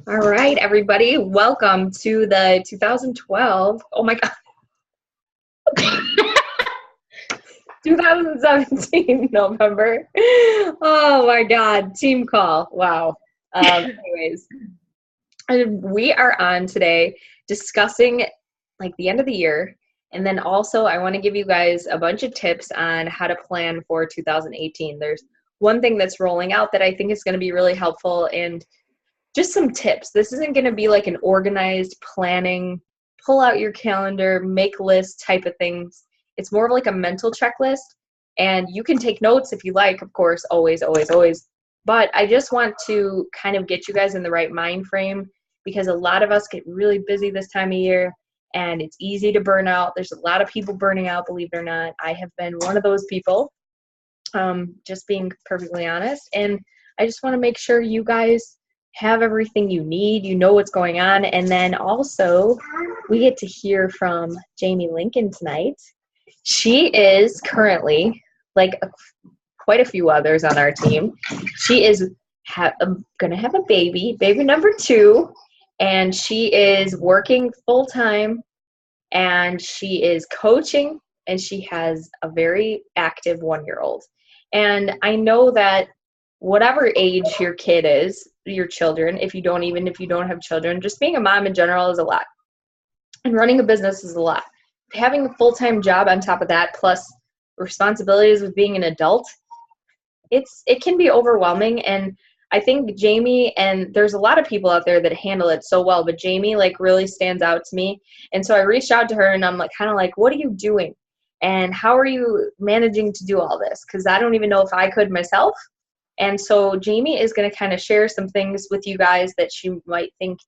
All right, everybody, welcome to the 2012, oh my God, 2017 November. Oh my God, team call. Wow. Anyways, we are on today discussing like the end of the year. And then also I want to give you guys a bunch of tips on how to plan for 2018. There's one thing that's rolling out that I think is going to be really helpful, and just some tips. This isn't going to be like an organized planning, pull out your calendar, make lists type of things. It's more of like a mental checklist. And you can take notes if you like, of course, always, always, always. But I just want to kind of get you guys in the right mind frame, because a lot of us get really busy this time of year and it's easy to burn out. There's a lot of people burning out, believe it or not. I have been one of those people, just being perfectly honest. And I just want to make sure you guys have everything you need, you know what's going on. And then also we get to hear from Jamie Lincoln tonight. She is currently, like quite a few others on our team, she is gonna have a baby number 2, and she is working full-time, and she is coaching, and she has a very active 1-year-old. And I know that whatever age your kid is, your children, if you don't have children, just being a mom in general is a lot. And running a business is a lot. Having a full-time job on top of that, plus responsibilities of being an adult, it can be overwhelming. And I think Jamie, and there's a lot of people out there that handle it so well, but Jamie like really stands out to me. And so I reached out to her and I'm like, kind of like, what are you doing? And how are you managing to do all this? Because I don't even know if I could myself. And so Jamie is going to kind of share some things with you guys that she might think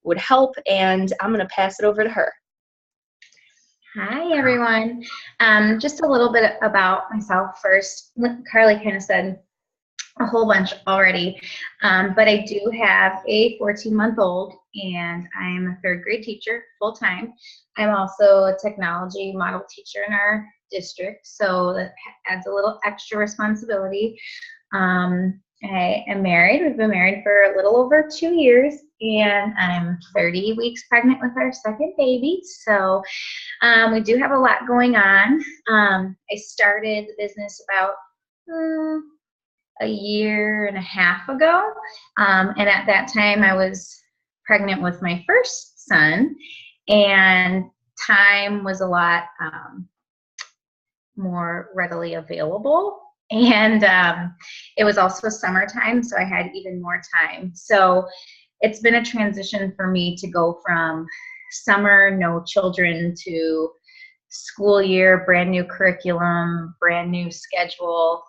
would help, and I'm going to pass it over to her. Hi, everyone. Just a little bit about myself first. Carly kind of said a whole bunch already, but I do have a 14-month-old, and I'm a 3rd grade teacher full-time. I'm also a technology model teacher in our district, so that adds a little extra responsibility. I am married. We've been married for a little over 2 years, and I'm 30 weeks pregnant with our 2nd baby. So we do have a lot going on. I started the business about a year and a half ago, and at that time I was pregnant with my first son, and time was a lot more readily available. And it was also summertime, so I had even more time. So it's been a transition for me to go from summer, no children, to school year, brand new curriculum, brand new schedule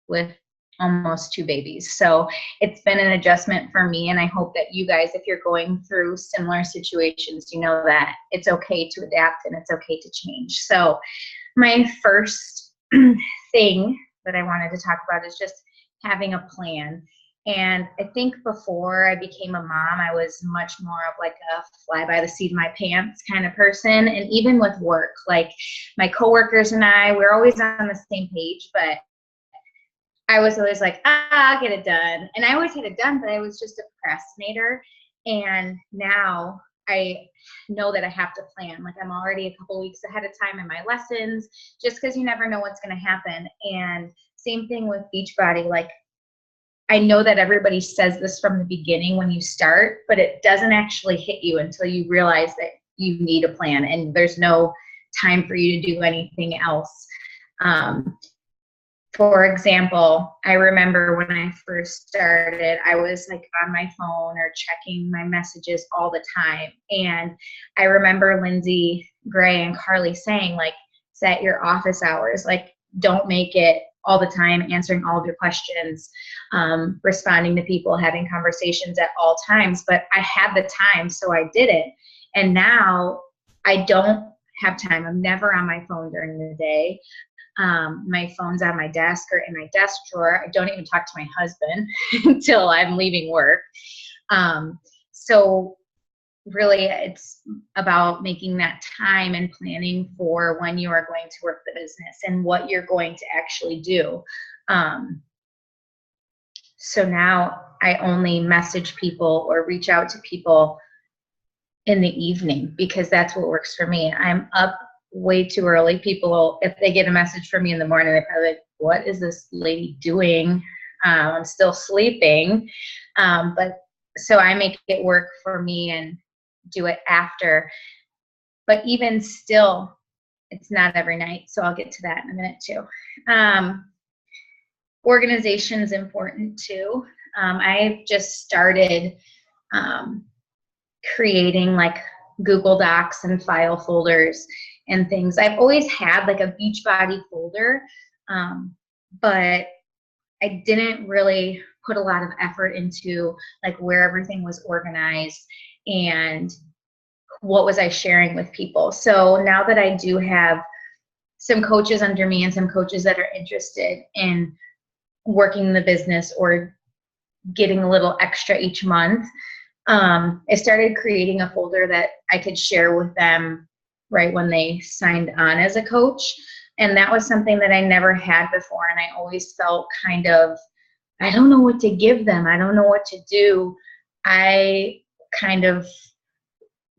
with almost 2 babies. So it's been an adjustment for me, and I hope that you guys, if you're going through similar situations, you know that it's okay to adapt and it's okay to change. So my first thing that I wanted to talk about is just having a plan. And I think before I became a mom, I was much more of like a fly by the seat of my pants kind of person. And even with work, like my coworkers and I, we're always on the same page, but I was always like, I'll get it done. And I always had it done, but I was just a procrastinator. And now I know that I have to plan. Like I'm already a couple weeks ahead of time in my lessons, just because you never know what's going to happen. And same thing with Beachbody. Like I know that everybody says this from the beginning when you start, but it doesn't actually hit you until you realize that you need a plan and there's no time for you to do anything else. For example, I remember when I first started, I was like on my phone or checking my messages all the time. And I remember Lindsay Gray and Carly saying, like, set your office hours. Like, don't make it all the time answering all of your questions, responding to people, having conversations at all times. But I had the time, so I did it. And now I don't have time. I'm never on my phone during the day. My phone's on my desk or in my desk drawer. I don't even talk to my husband until I'm leaving work. So really it's about making that time and planning for when you are going to work the business and what you're going to actually do. So now I only message people or reach out to people in the evening because that's what works for me. I'm up way too early. People, if they get a message from me in the morning, they're probably like, what is this lady doing? I'm still sleeping. But so I make it work for me and do it after. But even still, it's not every night. So I'll get to that in a minute too. Organization is important too. I've just started creating like Google Docs and file folders and things. I've always had like a Beachbody folder, but I didn't really put a lot of effort into like where everything was organized and what was I sharing with people. So now that I do have some coaches under me and some coaches that are interested in working the business or getting a little extra each month, I started creating a folder that I could share with them right when they signed on as a coach. And that was something that I never had before. And I always felt kind of, I don't know what to give them. I don't know what to do. I kind of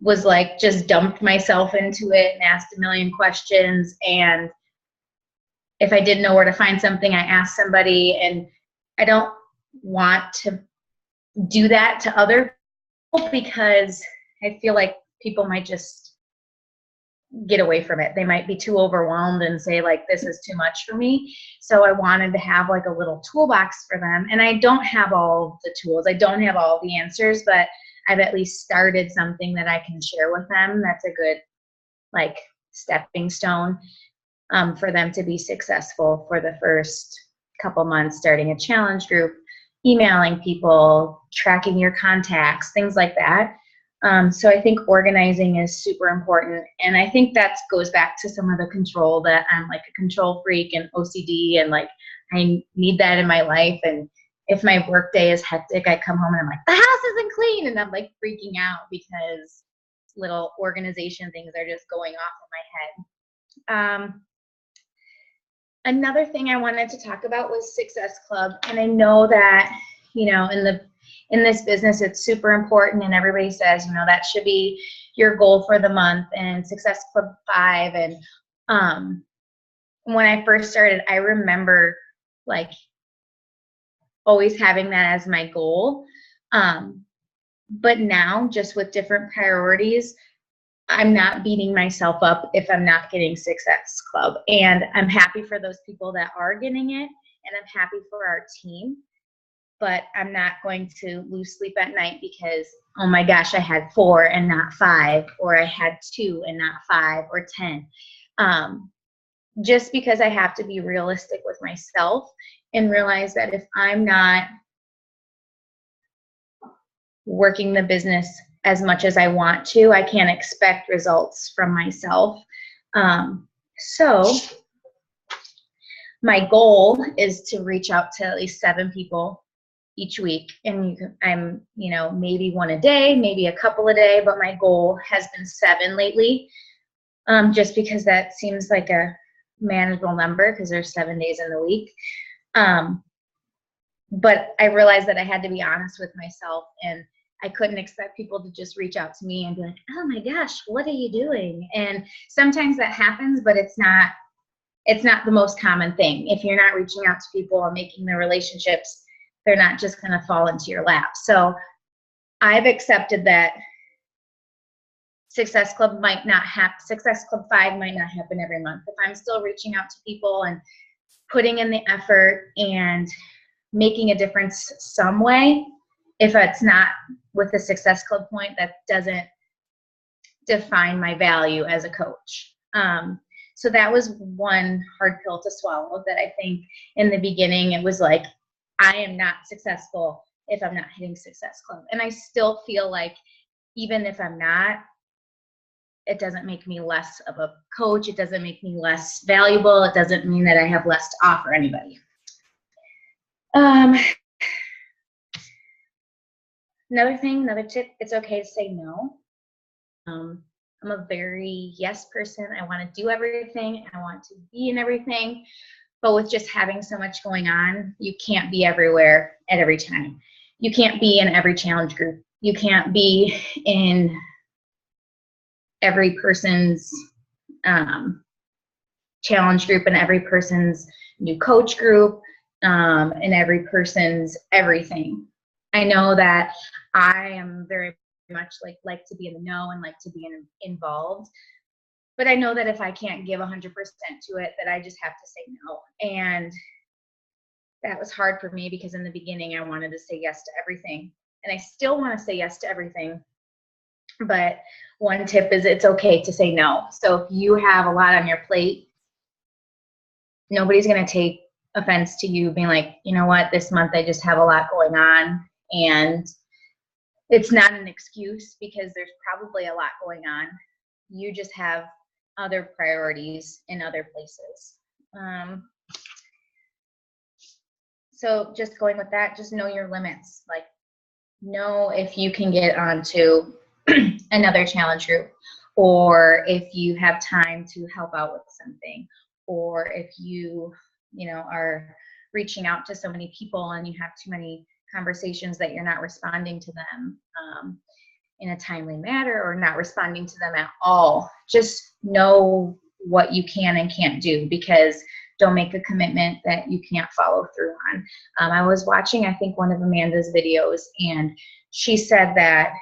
was like, just dumped myself into it and asked a million questions. And if I didn't know where to find something, I asked somebody. And I don't want to do that to other people because I feel like people might just get away from it. They might be too overwhelmed and say like, this is too much for me. So I wanted to have like a little toolbox for them. And I don't have all the tools. I don't have all the answers, but I've at least started something that I can share with them. That's a good like stepping stone for them to be successful for the first couple months, starting a challenge group, emailing people, tracking your contacts, things like that. So I think organizing is super important. And I think that goes back to some of the control that I'm like a control freak and OCD and like I need that in my life. And if my work day is hectic, I come home and I'm like, the house isn't clean. And I'm like freaking out because little organization things are just going off in my head. Another thing I wanted to talk about was Success Club. And I know that, you know, in this business, it's super important. And everybody says, you know, that should be your goal for the month and Success Club 5. And when I first started, I remember like always having that as my goal. But now just with different priorities, I'm not beating myself up if I'm not getting Success Club. And I'm happy for those people that are getting it. And I'm happy for our team. But I'm not going to lose sleep at night because, oh my gosh, I had 4 and not 5, or I had 2 and not 5 or 10. Just because I have to be realistic with myself and realize that if I'm not working the business as much as I want to, I can't expect results from myself. So my goal is to reach out to at least 7 people each week. And I'm, you know, maybe 1 a day, maybe a couple a day, but my goal has been 7 lately, just because that seems like a manageable number because there's 7 days in the week. But I realized that I had to be honest with myself, and I couldn't expect people to just reach out to me and be like, oh my gosh, what are you doing? And sometimes that happens, but it's not the most common thing. If you're not reaching out to people and making the relationships, they're not just going to fall into your lap. So I've accepted that Success Club 5 might not happen every month. If I'm still reaching out to people and putting in the effort and making a difference some way, if it's not with the Success Club point, that doesn't define my value as a coach. So that was one hard pill to swallow, that I think in the beginning it was like, I am not successful if I'm not hitting Success Club. And I still feel like even if I'm not, it doesn't make me less of a coach. It doesn't make me less valuable. It doesn't mean that I have less to offer anybody. Another tip, it's okay to say no. I'm a very yes person. I want to do everything. I want to be in everything. But with just having so much going on, you can't be everywhere at every time. You can't be in every challenge group. You can't be in every person's challenge group and every person's new coach group and every person's everything. I know that I am very much like to be in the know and like to be involved. But I know that if I can't give 100% to it, that I just have to say no. And that was hard for me because in the beginning, I wanted to say yes to everything. And I still want to say yes to everything. But one tip is it's okay to say no. So if you have a lot on your plate, nobody's going to take offense to you being like, you know what, this month I just have a lot going on. And it's not an excuse because there's probably a lot going on. You just have other priorities in other places. So just going with that, just know your limits. Like, know if you can get onto another challenge group, or if you have time to help out with something, or if you are reaching out to so many people and you have too many conversations that you're not responding to them in a timely manner or not responding to them at all. Just know what you can and can't do, because don't make a commitment that you can't follow through on. I was watching, I think, one of Amanda's videos, and she said that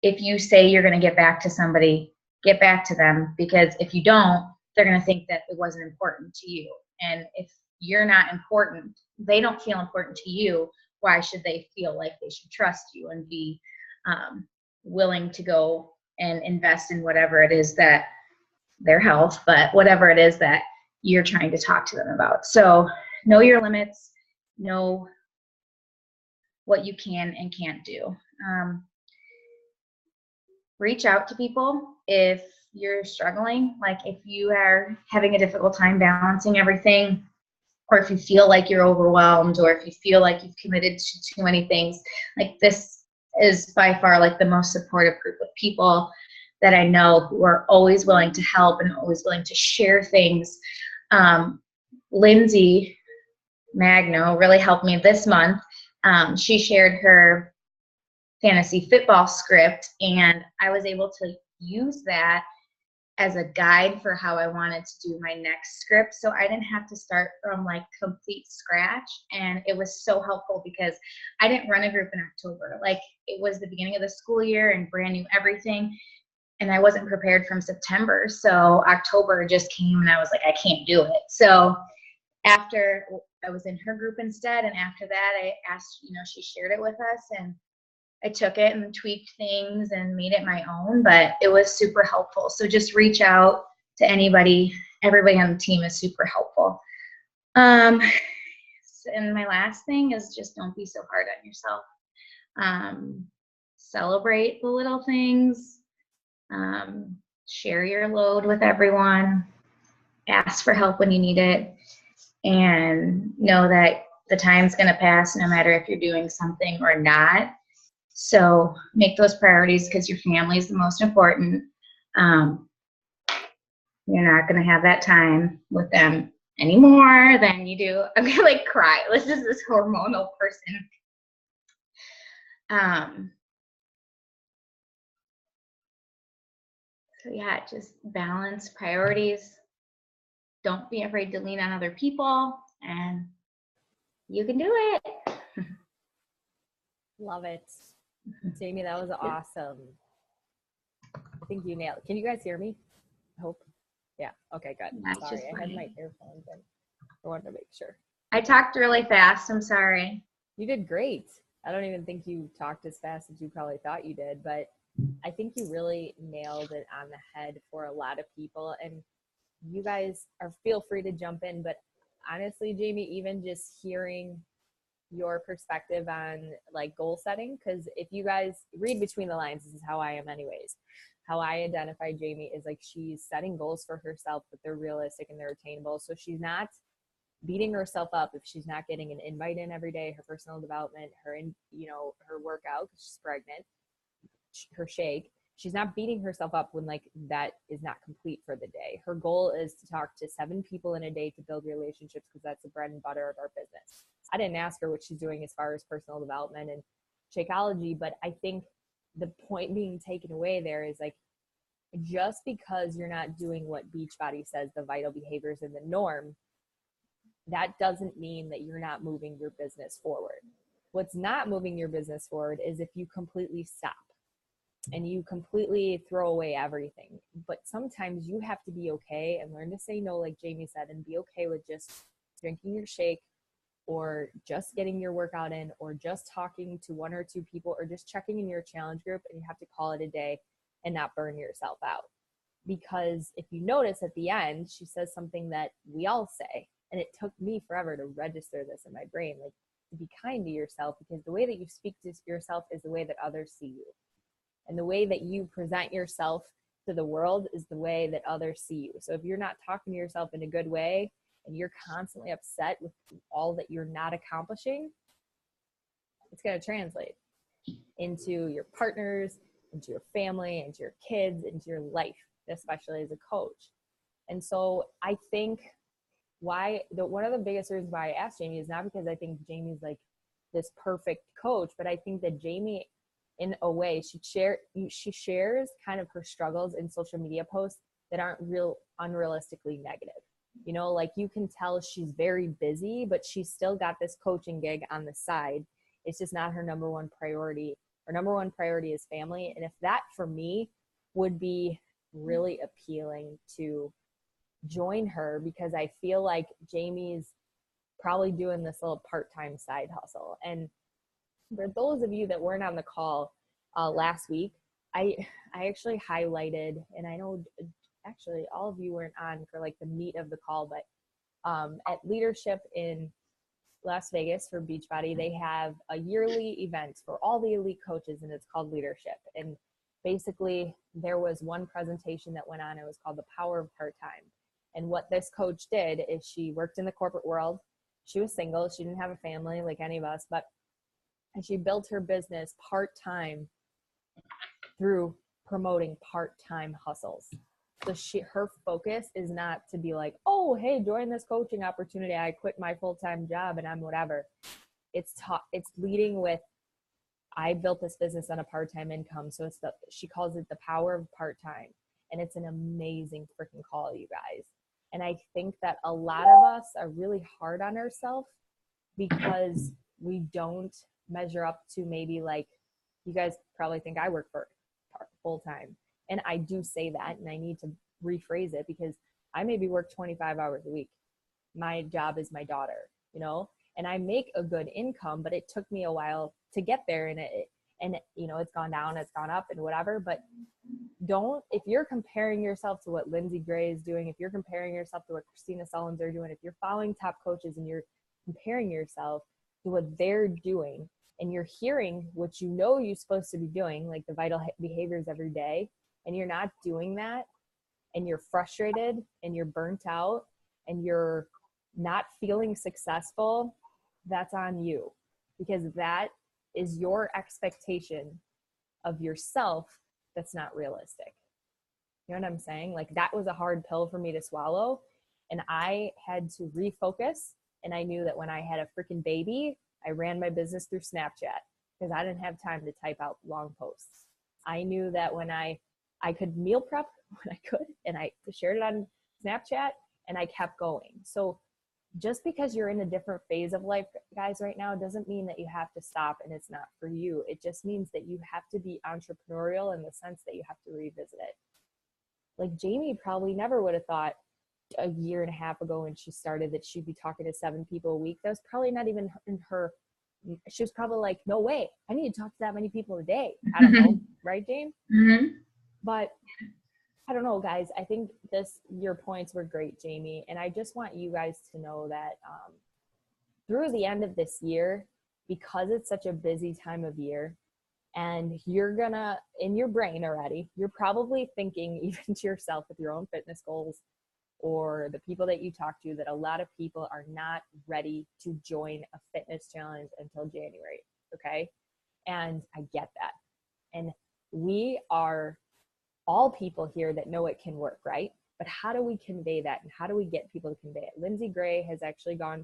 if you say you're going to get back to somebody, get back to them, because if you don't, they're going to think that it wasn't important to you. And if you're not important, they don't feel important to you, why should they feel like they should trust you and be willing to go and invest in whatever it is that their health, but whatever it is that you're trying to talk to them about. So know your limits, know what you can and can't do. Reach out to people if you're struggling, like if you are having a difficult time balancing everything, or if you feel like you're overwhelmed, or if you feel like you've committed to too many things. Like, this is by far like the most supportive group of people that I know, who are always willing to help and always willing to share things. Lindsay Magno really helped me this month. She shared her fantasy football script, and I was able to use that as a guide for how I wanted to do my next script. So I didn't have to start from like complete scratch. And it was so helpful because I didn't run a group in October. Like, it was the beginning of the school year and brand new everything. And I wasn't prepared from September. So October just came and I was like, I can't do it. So after I was in her group instead, and after that I asked, she shared it with us, and I took it and tweaked things and made it my own, but it was super helpful. So just reach out to anybody. Everybody on the team is super helpful. And my last thing is just don't be so hard on yourself. Celebrate the little things. Share your load with everyone. Ask for help when you need it. And know that the time's going to pass no matter if you're doing something or not. So make those priorities, because your family is the most important. You're not going to have that time with them anymore than you do. I'm going to like cry. This is this hormonal person. So yeah, just balance priorities. Don't be afraid to lean on other people, and you can do it. Love it. Jamie, that was awesome. I think you nailed it. Can you guys hear me? I hope. Yeah. Okay, good. Sorry, I had my earphones in. I wanted to make sure. I talked really fast. I'm sorry. You did great. I don't even think you talked as fast as you probably thought you did, but I think you really nailed it on the head for a lot of people. And you guys feel free to jump in, but honestly, Jamie, even just hearing your perspective on like goal setting, because if you guys read between the lines, this is how I am anyways. How I identify Jamie is like she's setting goals for herself, but they're realistic and they're attainable. So she's not beating herself up if she's not getting an invite in every day, her personal development, her workout, because she's pregnant, her shake. she's not beating herself up when like that is not complete for the day. Her goal is to talk to 7 people in a day to build relationships, because that's the bread and butter of our business. I didn't ask her what she's doing as far as personal development and Shakeology, but I think the point being taken away there is like, just because you're not doing what Beachbody says, the vital behaviors and the norm, that doesn't mean that you're not moving your business forward. What's not moving your business forward is if you completely stop and you completely throw away everything. But sometimes you have to be okay and learn to say no, like Jamie said, and be okay with just drinking your shake, or just getting your workout in, or just talking to 1 or 2 people, or just checking in your challenge group, and you have to call it a day and not burn yourself out. Because if you notice at the end, she says something that we all say, and it took me forever to register this in my brain, like, to be kind to yourself, because the way that you speak to yourself is the way that others see you. And the way that you present yourself to the world is the way that others see you. So if you're not talking to yourself in a good way, and you're constantly upset with all that you're not accomplishing, it's going to translate into your partners, into your family, into your kids, into your life, especially as a coach. And so I think one of the biggest reasons why I asked Jamie is not because I think Jamie's like this perfect coach, but I think that Jamie, in a way, she shares kind of her struggles in social media posts that aren't unrealistically negative. You know, like, you can tell she's very busy, but she's still got this coaching gig on the side. It's just not her number one priority. Her number one priority is family. And if that, for me, would be really appealing to join her, because I feel like Jamie's probably doing this little part-time side hustle. And for those of you that weren't on the call last week, I actually highlighted, and I know actually all of you weren't on for like the meat of the call, but at Leadership in Las Vegas for Beachbody, they have a yearly event for all the elite coaches, and it's called Leadership. And basically there was one presentation that went on. It was called The Power of Part-Time. And what this coach did is she worked in the corporate world. She was single. She didn't have a family like any of us, and she built her business part-time through promoting part-time hustles. So her focus is not to be like, oh, hey, join this coaching opportunity. I quit my full-time job and I'm whatever. It's leading with, I built this business on a part-time income. So she calls it the power of part-time. And it's an amazing freaking call, you guys. And I think that a lot of us are really hard on ourselves because we don't measure up to, maybe, like, you guys probably think I work for full-time. And I do say that, and I need to rephrase it, because I maybe work 25 hours a week. My job is my daughter, you know, and I make a good income, but it took me a while to get there. And you know, it's gone down, it's gone up and whatever, but if you're comparing yourself to what Lindsay Gray is doing, if you're comparing yourself to what Christina Sullins are doing, if you're following top coaches and you're comparing yourself to what they're doing, and you're hearing what you know you're supposed to be doing, like the vital behaviors every day, and you're not doing that, and you're frustrated and you're burnt out and you're not feeling successful, that's on you, because that is your expectation of yourself that's not realistic. You know what I'm saying? Like, that was a hard pill for me to swallow, and I had to refocus. And I knew that when I had a freaking baby, I ran my business through Snapchat because I didn't have time to type out long posts. I knew that when I could meal prep when I could, and I shared it on Snapchat, and I kept going. So just because you're in a different phase of life, guys, right now, doesn't mean that you have to stop and it's not for you. It just means that you have to be entrepreneurial in the sense that you have to revisit it. Like, Jamie probably never would have thought a year and a half ago when she started that she'd be talking to 7 people a week. That was probably not even in her. She was probably like, no way, I need to talk to that many people a day. I don't know. Right, Jane? Mm-hmm. But I don't know, guys. I think your points were great, Jamie. And I just want you guys to know that through the end of this year, because it's such a busy time of year, and you're gonna, in your brain already, you're probably thinking even to yourself with your own fitness goals or the people that you talk to, that a lot of people are not ready to join a fitness challenge until January. Okay. And I get that. And we are all people here that know it can work, right? But how do we convey that, and how do we get people to convey it? Lindsay Gray has actually gone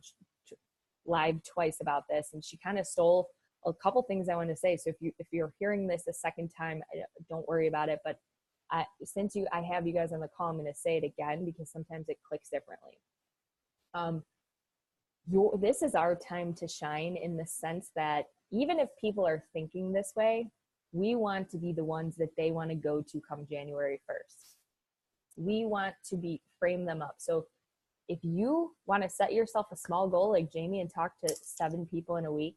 live twice about this, and she kind of stole a couple things I want to say. So if you're hearing this a second time, don't worry about it. But since I have you guys on the call, I'm going to say it again because sometimes it clicks differently. This is our time to shine, in the sense that even if people are thinking this way, we want to be the ones that they want to go to come January 1st. We want to frame them up. So if you want to set yourself a small goal like Jamie and talk to 7 people in a week,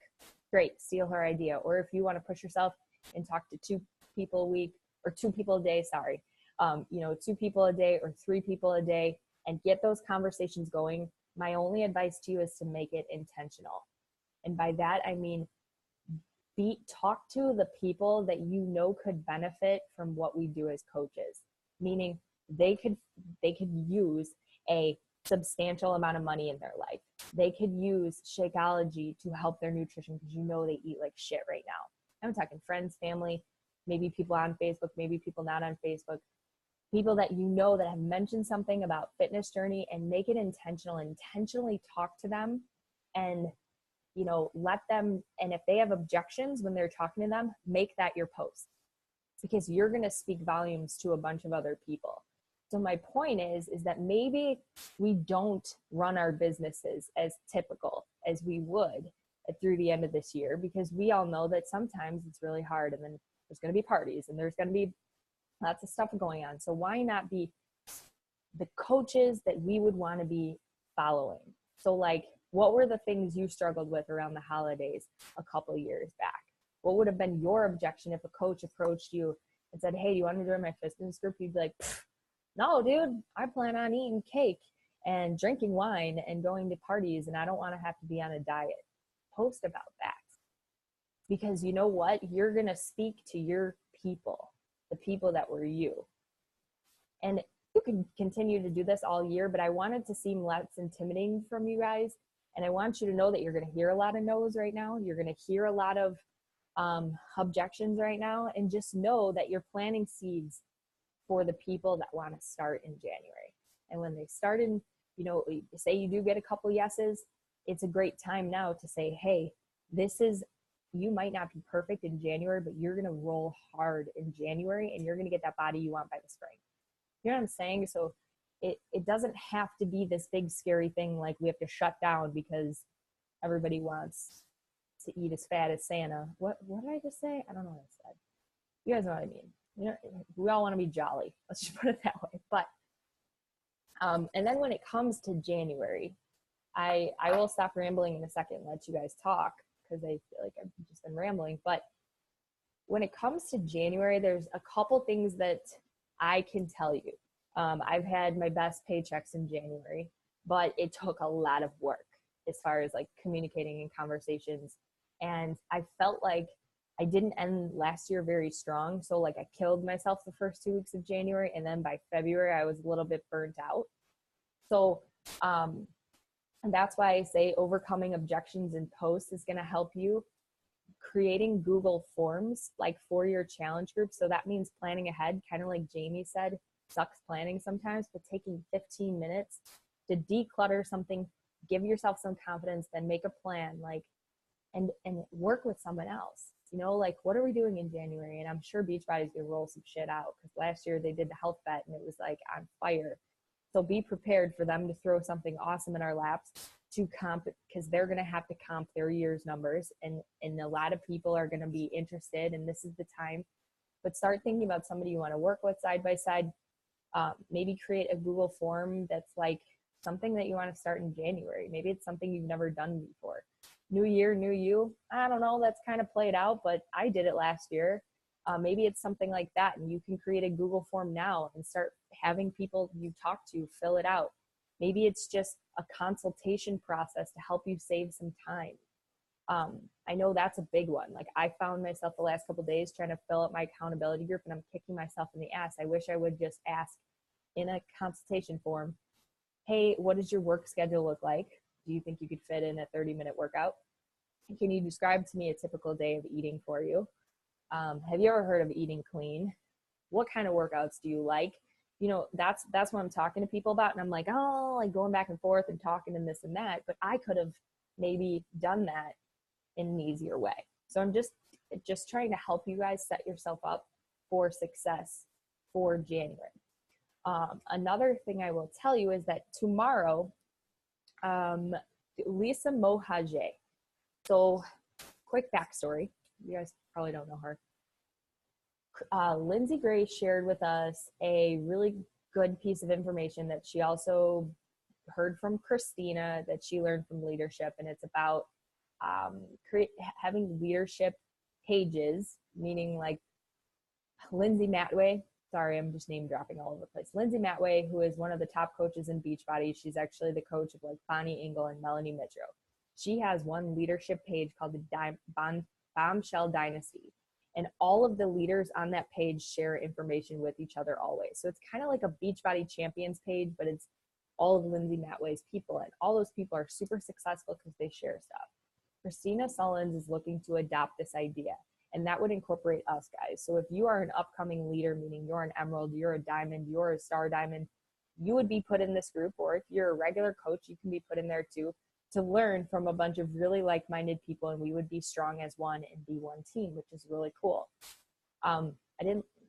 great, steal her idea. Or if you want to push yourself and talk to 2 people a week, or 2 people a day, 2 people a day or 3 people a day, and get those conversations going. My only advice to you is to make it intentional. And by that, I mean, talk to the people that you know could benefit from what we do as coaches, meaning they could use a substantial amount of money in their life. They could use Shakeology to help their nutrition because you know they eat like shit right now. I'm talking friends, family, maybe people on Facebook, maybe people not on Facebook, people that you know that have mentioned something about fitness journey, and make it intentionally talk to them, and let them, and if they have objections when they're talking to them, make that your post, because you're going to speak volumes to a bunch of other people. So my point is that maybe we don't run our businesses as typical as we would through the end of this year, because we all know that sometimes it's really hard, and then there's going to be parties and there's going to be lots of stuff going on. So why not be the coaches that we would want to be following? So like, what were the things you struggled with around the holidays a couple years back? What would have been your objection if a coach approached you and said, hey, do you want to join my fitness group? You'd be like, no, dude, I plan on eating cake and drinking wine and going to parties, and I don't want to have to be on a diet. Post about that. Because you know what? You're going to speak to your people, the people that were you. And you can continue to do this all year, but I want it to seem less intimidating from you guys. And I want you to know that you're going to hear a lot of no's right now. You're going to hear a lot of objections right now. And just know that you're planting seeds for the people that want to start in January. And when they start in, say you do get a couple yeses, it's a great time now to say, hey, you might not be perfect in January, but you're going to roll hard in January, and you're going to get that body you want by the spring. You know what I'm saying? So it doesn't have to be this big scary thing like we have to shut down because everybody wants to eat as fat as Santa. What did I just say? I don't know what I said. You guys know what I mean. We all want to be jolly. Let's just put it that way. But and then when it comes to January, I will stop rambling in a second and let you guys talk, because I feel like I've just been rambling. But when it comes to January, there's a couple things that I can tell you. I've had my best paychecks in January, but it took a lot of work as far as like communicating and conversations. And I felt like I didn't end last year very strong. So like I killed myself the first 2 weeks of January. And then by February, I was a little bit burnt out. So, and that's why I say overcoming objections in posts is going to help you. Creating Google Forms like for your challenge group. So that means planning ahead, kind of like Jamie said, sucks planning sometimes, but taking 15 minutes to declutter something, give yourself some confidence, then make a plan, like, and work with someone else. Like, what are we doing in January? And I'm sure Beachbody's gonna roll some shit out, because last year they did the health bet and it was like on fire. So be prepared for them to throw something awesome in our laps to comp, because they're going to have to comp their year's numbers, and a lot of people are going to be interested, and this is the time. But start thinking about somebody you want to work with side by side. Maybe create a Google form that's like something that you want to start in January. Maybe it's something you've never done before. New year, new you. I don't know, that's kind of played out, but I did it last year. Maybe it's something like that, and you can create a Google form now and start having people you talk to fill it out. Maybe it's just a consultation process to help you save some time. I know that's a big one. Like, I found myself the last couple of days trying to fill up my accountability group, and I'm kicking myself in the ass. I wish I would just ask in a consultation form, hey, what does your work schedule look like? Do you think you could fit in a 30-minute workout? Can you describe to me a typical day of eating for you? Have you ever heard of eating clean? What kind of workouts do you like? You know, that's what I'm talking to people about. And I'm like, oh, like going back and forth and talking and this and that, but I could have maybe done that in an easier way. So I'm just trying to help you guys set yourself up for success for January. Another thing I will tell you is that tomorrow, Lisa Mohajeh. So quick backstory. You guys probably don't know her. Lindsay Gray shared with us a really good piece of information that she also heard from Christina that she learned from leadership. And it's about having leadership pages, meaning like Lindsay Matway. Sorry, I'm just name dropping all over the place. Lindsay Matway, who is one of the top coaches in Beachbody. She's actually the coach of like Bonnie Engel and Melanie Mitro. She has one leadership page called the Bombshell Dynasty. And all of the leaders on that page share information with each other always. So it's kind of like a Beachbody Champions page, but it's all of Lindsay Matway's people. And all those people are super successful because they share stuff. Christina Sullins is looking to adopt this idea. And that would incorporate us guys. So if you are an upcoming leader, meaning you're an emerald, you're a diamond, you're a star diamond, you would be put in this group. Or if you're a regular coach, you can be put in there too, to learn from a bunch of really like-minded people. And we would be strong as one and be one team, which is really cool.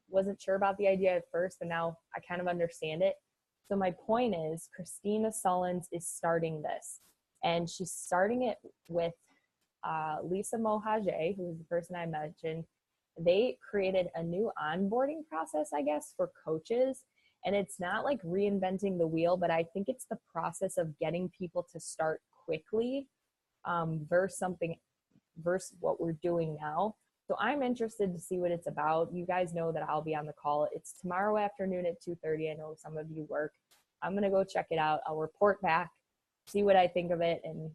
Wasn't sure about the idea at first, but now I kind of understand it. So my point is Christina Sullins is starting this, and she's starting it with Lisa Mohajeh, who is the person I mentioned. They created a new onboarding process, I guess, for coaches. And it's not like reinventing the wheel, but I think it's the process of getting people to start quickly versus what we're doing now. So I'm interested to see what it's about. You guys know that I'll be on the call. It's tomorrow afternoon at 2:30. I know some of you work. I'm going to go check it out. I'll report back, see what I think of it, and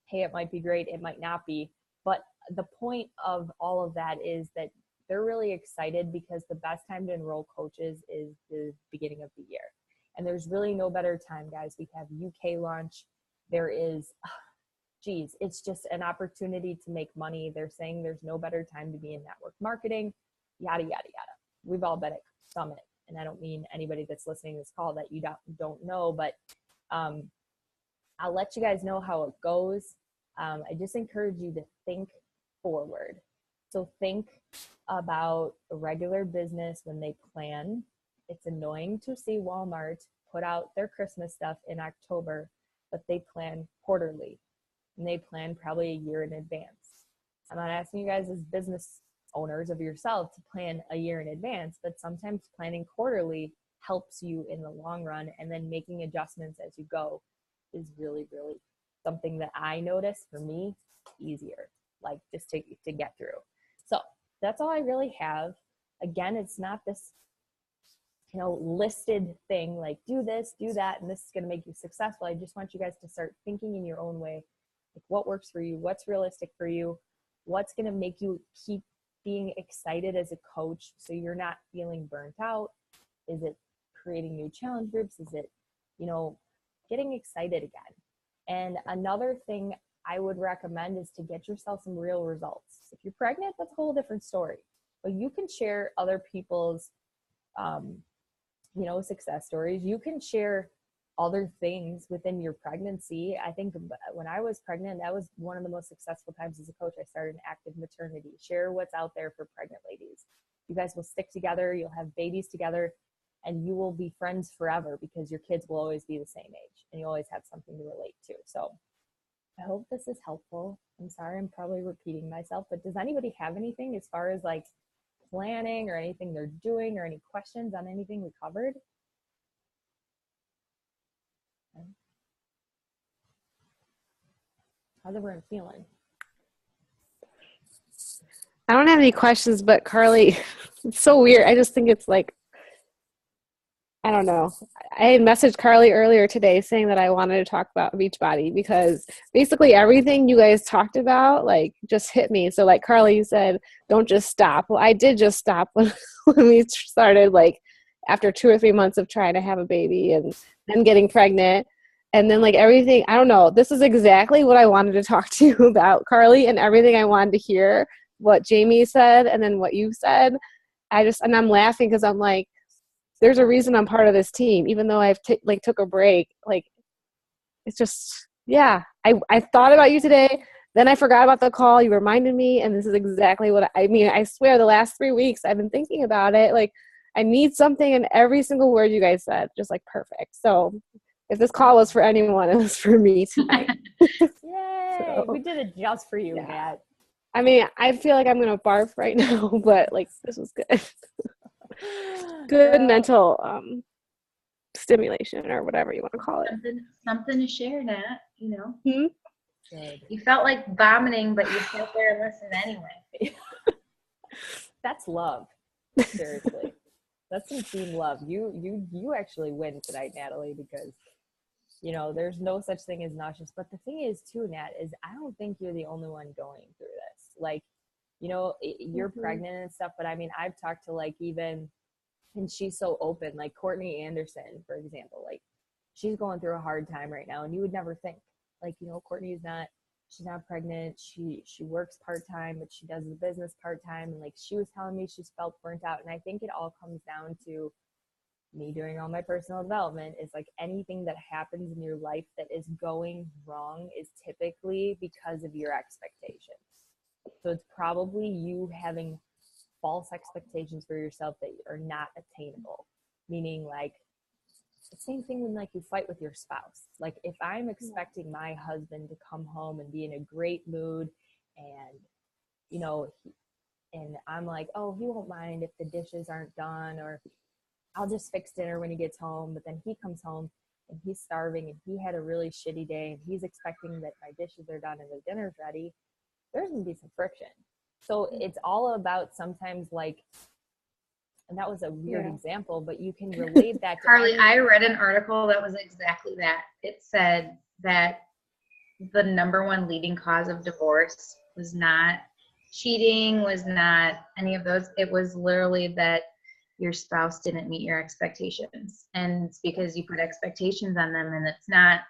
hey, it might be great, it might not be. But the point of all of that is that they're really excited because the best time to enroll coaches is the beginning of the year. And there's really no better time, guys. We have UK launch. There is, it's just an opportunity to make money. They're saying there's no better time to be in network marketing, yada, yada, yada. We've all been at Summit. And I don't mean anybody that's listening to this call that you don't know, but I'll let you guys know how it goes. I just encourage you to think forward. So think about a regular business when they plan. It's annoying to see Walmart put out their Christmas stuff in October, but they plan quarterly, and they plan probably a year in advance. I'm not asking you guys as business owners of yourself to plan a year in advance, but sometimes planning quarterly helps you in the long run, and then making adjustments as you go is really, really something that I notice for me easier, like just to get through. So that's all I really have. Again, it's not this, listed thing like do this, do that, and this is going to make you successful. I just want you guys to start thinking in your own way, like what works for you, what's realistic for you, what's going to make you keep being excited as a coach so you're not feeling burnt out. Is it creating new challenge groups? Is it, getting excited again? And another thing I would recommend is to get yourself some real results. If you're pregnant, that's a whole different story. But you can share other people's, success stories. You can share other things within your pregnancy. I think when I was pregnant, that was one of the most successful times as a coach. I started an active maternity. Share what's out there for pregnant ladies. You guys will stick together. You'll have babies together. And you will be friends forever because your kids will always be the same age and you always have something to relate to. So I hope this is helpful. I'm sorry, I'm probably repeating myself, but does anybody have anything as far as like planning or anything they're doing or any questions on anything we covered? How's everyone feeling? I don't have any questions, but Carly, it's so weird. I just think it's like, I don't know. I had messaged Carly earlier today saying that I wanted to talk about Beachbody because basically everything you guys talked about like just hit me. So like Carly, you said, don't just stop. Well, I did just stop when we started, like after 2 or 3 months of trying to have a baby and then getting pregnant. And then like everything, I don't know, this is exactly what I wanted to talk to you about, Carly, and everything I wanted to hear, what Jamie said and then what you said. and I'm laughing because I'm like, there's a reason I'm part of this team, even though I've took a break. Like, it's just, yeah, I thought about you today. Then I forgot about the call. You reminded me, and this is exactly what I mean. I swear the last 3 weeks I've been thinking about it. Like, I need something in every single word you guys said, just like perfect. So if this call was for anyone, it was for me tonight. Yay! So, We did it just for you, yeah. Nat. I mean, I feel like I'm going to barf right now, but like, this was good. Good Girl. mental stimulation or whatever you want to call it. Something to share, Nat, you know. Good. You felt like vomiting, but you sat there and listened anyway. That's love. Seriously. That's some team love. You actually win tonight, Natalie, because you know there's no such thing as nauseous. But the thing is too, Nat, is I don't think you're the only one going through this. Like, you know, you're pregnant and stuff, but I mean, I've talked to like even, and she's so open, like Courtney Anderson, for example, like she's going through a hard time right now, and you would never think, like, you know, she's not pregnant, she works part-time, but she does the business part-time, and like she was telling me she's felt burnt out. And I think it all comes down to me doing all my personal development is like anything that happens in your life that is going wrong is typically because of your expectations. So it's probably you having false expectations for yourself that are not attainable. Meaning, like, the same thing when like you fight with your spouse. Like, if I'm expecting my husband to come home and be in a great mood, and you know, and I'm like, oh, he won't mind if the dishes aren't done, or I'll just fix dinner when he gets home. But then he comes home and he's starving and he had a really shitty day and he's expecting that my dishes are done and the dinner's ready. There's gonna be some friction. So it's all about sometimes, like, and that was a weird example, but you can relate that to Carly, I read an article that was exactly that. It said that the number one leading cause of divorce was not cheating, was not any of those. It was literally that your spouse didn't meet your expectations. And it's because you put expectations on them and it's not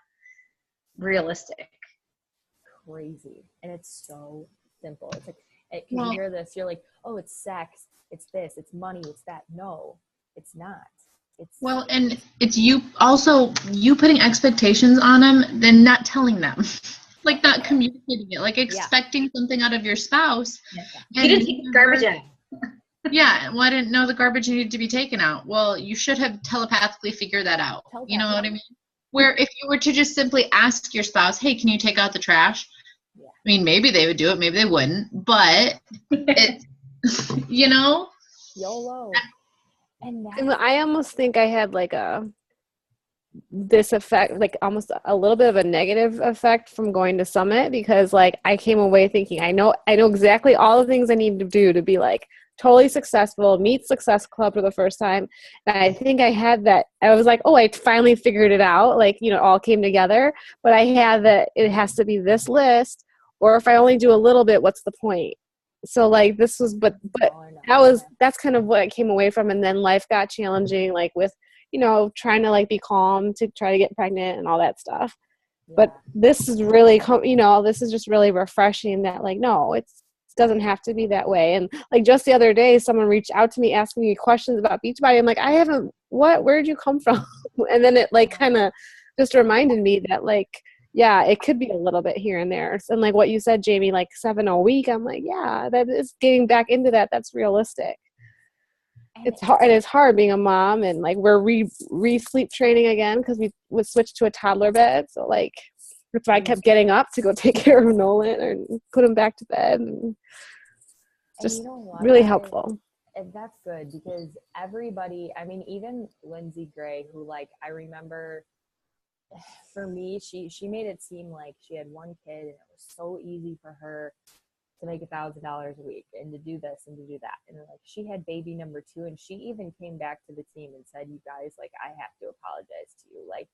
realistic. Crazy. And it's so simple. It's like, you hear this, you're like, oh, it's sex, it's this, it's money, it's that. No, it's not. Well, and it's you putting expectations on them, then not telling them, like not communicating it, like expecting something out of your spouse. You didn't take the garbage out. Yeah, well, I didn't know the garbage needed to be taken out. Well, you should have telepathically figured that out. You know what I mean? Where if you were to just simply ask your spouse, hey, can you take out the trash? I mean, maybe they would do it, maybe they wouldn't, but it's, you know? YOLO. And I almost think I had like this effect, like almost a little bit of a negative effect from going to Summit, because like I came away thinking I know exactly all the things I need to do to be like totally successful, meet Success Club for the first time. And I think I had that, I was like, oh, I finally figured it out, like, you know, all came together. But I had that it has to be this list, or if I only do a little bit, what's the point? So like this was, but that's kind of what I came away from. And then life got challenging, like with, you know, trying to like be calm to try to get pregnant and all that stuff. But this is really, you know, this is just really refreshing that like, no, it doesn't have to be that way. And like just the other day, someone reached out to me asking me questions about Beachbody. I'm like, where'd you come from? And then it like kind of just reminded me that like, yeah, it could be a little bit here and there. And like what you said, Jamie, like 7 a week, I'm like, yeah, that is getting back into that. That's realistic. It's hard. It is hard being a mom, and like we're re-sleep training again because we would switch to a toddler bed. So like if I kept getting up to go take care of Nolan or put him back to bed, and just really helpful. And that's good because everybody, I mean, even Lindsay Gray, who like I remember, for me, she made it seem like she had one kid and it was so easy for her to make $1,000 a week and to do this and to do that. And like she had baby number 2, and she even came back to the team and said, you guys, like I have to apologize to you. Like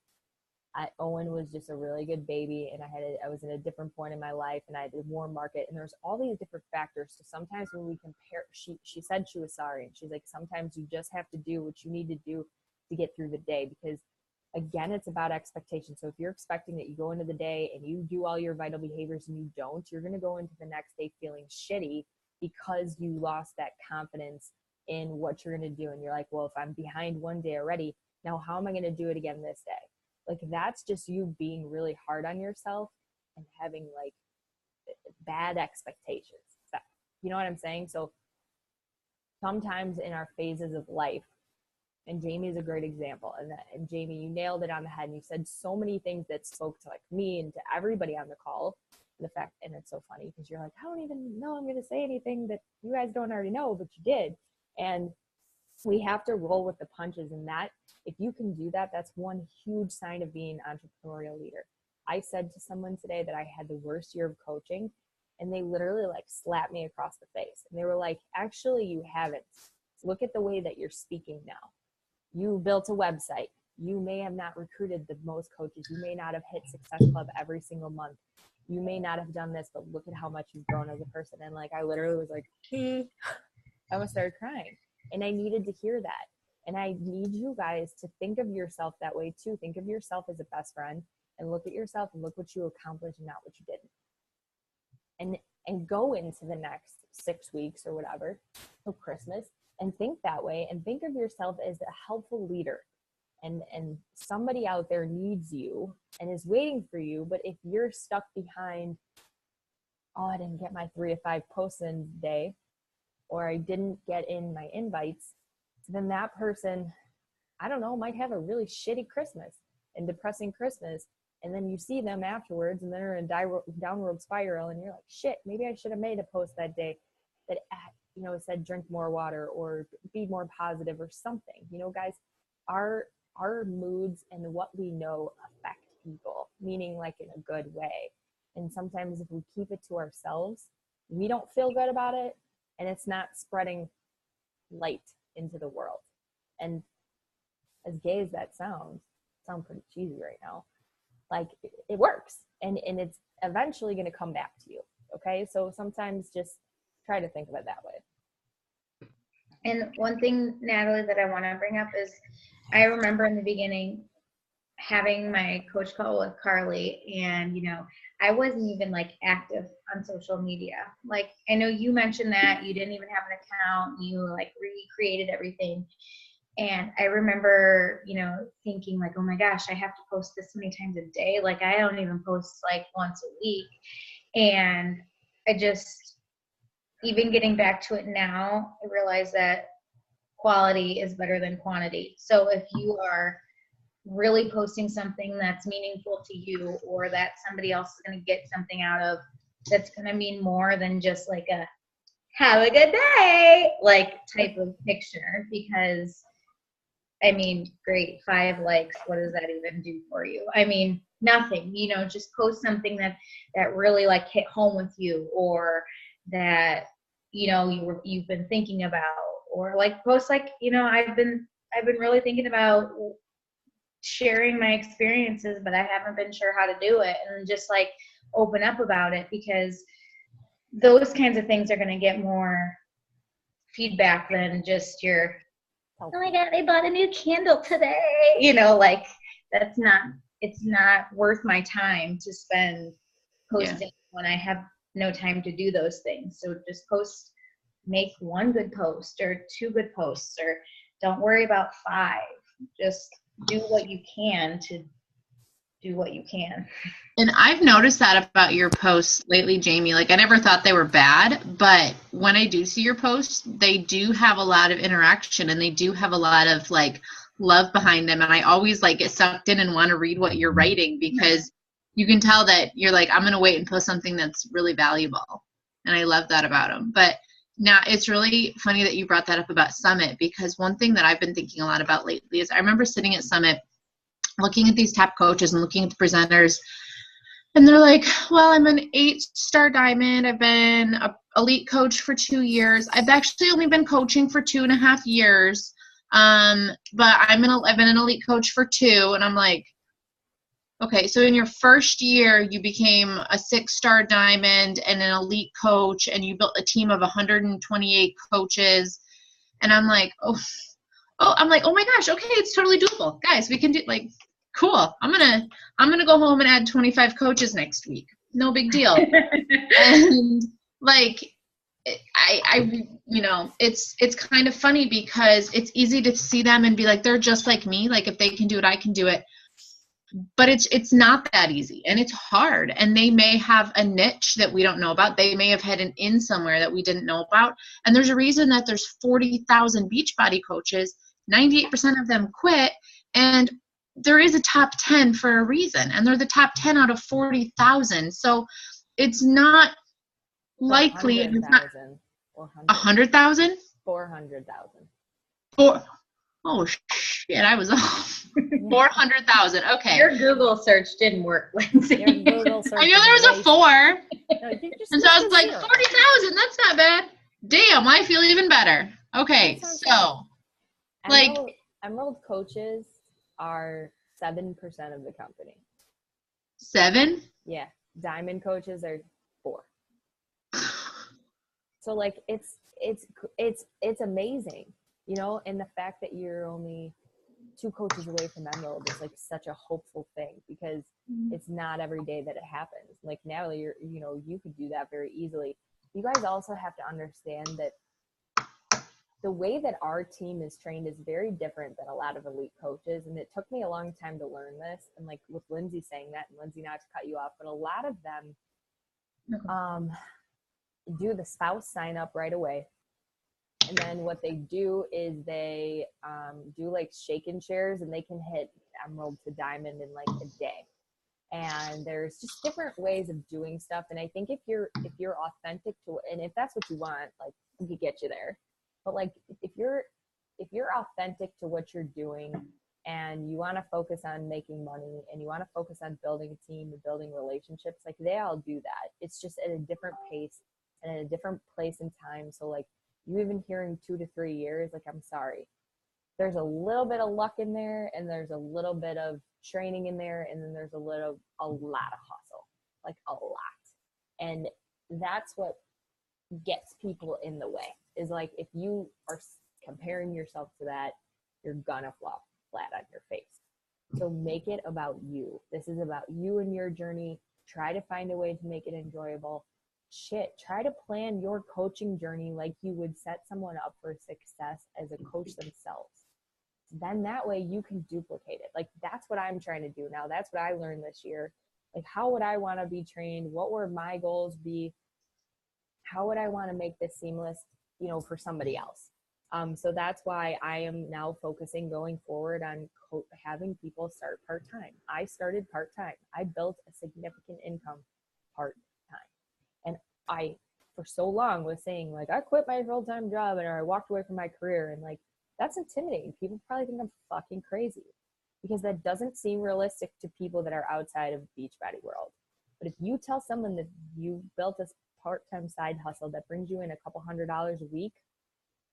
Owen was just a really good baby, and I was in a different point in my life, and I had a warm market, and there's all these different factors. So sometimes when we compare, she said she was sorry, and she's like, sometimes you just have to do what you need to do to get through the day, because again, it's about expectation. So if you're expecting that you go into the day and you do all your vital behaviors and you don't, you're going to go into the next day feeling shitty because you lost that confidence in what you're going to do. And you're like, well, if I'm behind one day already, now how am I going to do it again this day? Like, that's just you being really hard on yourself and having like bad expectations. You know what I'm saying? So sometimes in our phases of life, and Jamie is a great example. And Jamie, you nailed it on the head. And you said so many things that spoke to like me and to everybody on the call. The fact, and it's so funny because you're like, I don't even know I'm going to say anything that you guys don't already know, but you did. And we have to roll with the punches. And that, if you can do that, that's one huge sign of being an entrepreneurial leader. I said to someone today that I had the worst year of coaching, and they literally like slapped me across the face. And they were like, actually, you haven't. Look at the way that you're speaking now. You built a website. You may have not recruited the most coaches. You may not have hit Success Club every single month. You may not have done this, but look at how much you've grown as a person. And like, I literally was like, I almost started crying. And I needed to hear that. And I need you guys to think of yourself that way too. Think of yourself as a best friend and look at yourself and look what you accomplished and not what you didn't. And go into the next 6 weeks or whatever, till Christmas, and think that way and think of yourself as a helpful leader. And somebody out there needs you and is waiting for you. But if you're stuck behind, oh, I didn't get my 3 to 5 posts in a day, or I didn't get in my invites, then that person, I don't know, might have a really shitty Christmas and depressing Christmas. And then you see them afterwards and they're in a downward spiral and you're like, shit, maybe I should have made a post that day that, you know, said drink more water or be more positive or something. You know, guys, our moods and what we know affect people, meaning like in a good way. And sometimes if we keep it to ourselves, we don't feel good about it, and it's not spreading light into the world. And as gay as that sounds pretty cheesy right now, like it works, and it's eventually going to come back to you. Okay, so sometimes just try to think of it that way. And one thing, Natalie, that I want to bring up is I remember in the beginning having my coach call with Carly, and, you know, I wasn't even like active on social media. Like, I know you mentioned that you didn't even have an account, you like recreated everything. And I remember, you know, thinking like, oh my gosh, I have to post this many times a day. Like, I don't even post like once a week. And I just, even getting back to it now, I realize that quality is better than quantity. So if you are really posting something that's meaningful to you, or that somebody else is going to get something out of, that's going to mean more than just like a have a good day like type of picture. Because I mean, great, 5 likes, what does that even do for you? I mean, nothing. You know, just post something that really like hit home with you, or that, you know, you've been thinking about, or like post like, you know, I've been really thinking about sharing my experiences, but I haven't been sure how to do it, and just like open up about it, because those kinds of things are going to get more feedback than just your, oh my God, I bought a new candle today. You know, like it's not worth my time to spend posting when I have no time to do those things. So just make 1 good post or 2 good posts, or don't worry about 5. Just do what you can to do what you can. And I've noticed that about your posts lately, Jamie. Like, I never thought they were bad, but when I do see your posts, they do have a lot of interaction, and they do have a lot of like love behind them. And I always like get sucked in and want to read what you're writing, because you can tell that you're like, I'm going to wait and post something that's really valuable. And I love that about them. But now it's really funny that you brought that up about Summit, because one thing that I've been thinking a lot about lately is I remember sitting at Summit looking at these top coaches and looking at the presenters, and they're like, well, I'm an 8-star diamond. I've been an elite coach for 2 years. I've actually only been coaching for 2.5 years. But I've been an elite coach for 2. And I'm like, okay, so in your first year, you became a 6-star diamond and an elite coach, and you built a team of 128 coaches. And I'm like, oh my gosh, okay, it's totally doable. Guys, we can do, like, cool. I'm gonna go home and add 25 coaches next week. No big deal. And like, it's kind of funny because it's easy to see them and be like, they're just like me. Like if they can do it, I can do it. But it's not that easy, and it's hard. And they may have a niche that we don't know about. They may have had an in somewhere that we didn't know about. And there's a reason that there's 40,000 Beachbody coaches. 98% of them quit, and there is a top 10 for a reason. And they're the top 10 out of 40,000. So it's not likely. And it's not 100,000. 400,000. Oh shit! I was off. 400,000. Okay. Your Google search didn't work, Lindsay. Your Google search I knew there was a 4, No, and so I was like, 40,000. That's not bad. Damn, I feel even better. Okay, so like Emerald coaches are 7% of the company. 7? Yeah, diamond coaches are 4. So like it's amazing, you know, and the fact that you're only 2 coaches away from Emerald is like such a hopeful thing, because it's not every day that it happens. Like Natalie, you could do that very easily. You guys also have to understand that the way that our team is trained is very different than a lot of elite coaches. And it took me a long time to learn this. And like with Lindsay saying that, and Lindsay, not to cut you off, but a lot of them do the spouse sign up right away. And then what they do is they do like shake and shares, and they can hit Emerald to Diamond in like a day. And there's just different ways of doing stuff. And I think if you're authentic to, and if that's what you want, like we could get you there. But like if you're authentic to what you're doing, and you want to focus on making money, and you want to focus on building a team and building relationships, like they all do that. It's just at a different pace and at a different place and time. So like you even hearing 2 to 3 years, like I'm sorry, there's a little bit of luck in there, and there's a little bit of training in there, and then there's a lot of hustle, like a lot. And that's what gets people in the way, is like if you are comparing yourself to that, you're gonna flop flat on your face. So make it about you. This is about you and your journey. Try to find a way to make it enjoyable. Try to plan your coaching journey like you would set someone up for success as a coach themselves. Then that way you can duplicate it. Like that's what I'm trying to do now. That's what I learned this year. Like how would I want to be trained? What would my goals be? How would I want to make this seamless, for somebody else? So that's why I am now focusing going forward on having people start part-time. I started part-time. I built a significant income part-time. And I, for so long, was saying like, I quit my full-time job or I walked away from my career. And like, that's intimidating. People probably think I'm fucking crazy, because that doesn't seem realistic to people that are outside of the Beachbody world. But if you tell someone that you built a part-time side hustle that brings you in a couple $100s a week,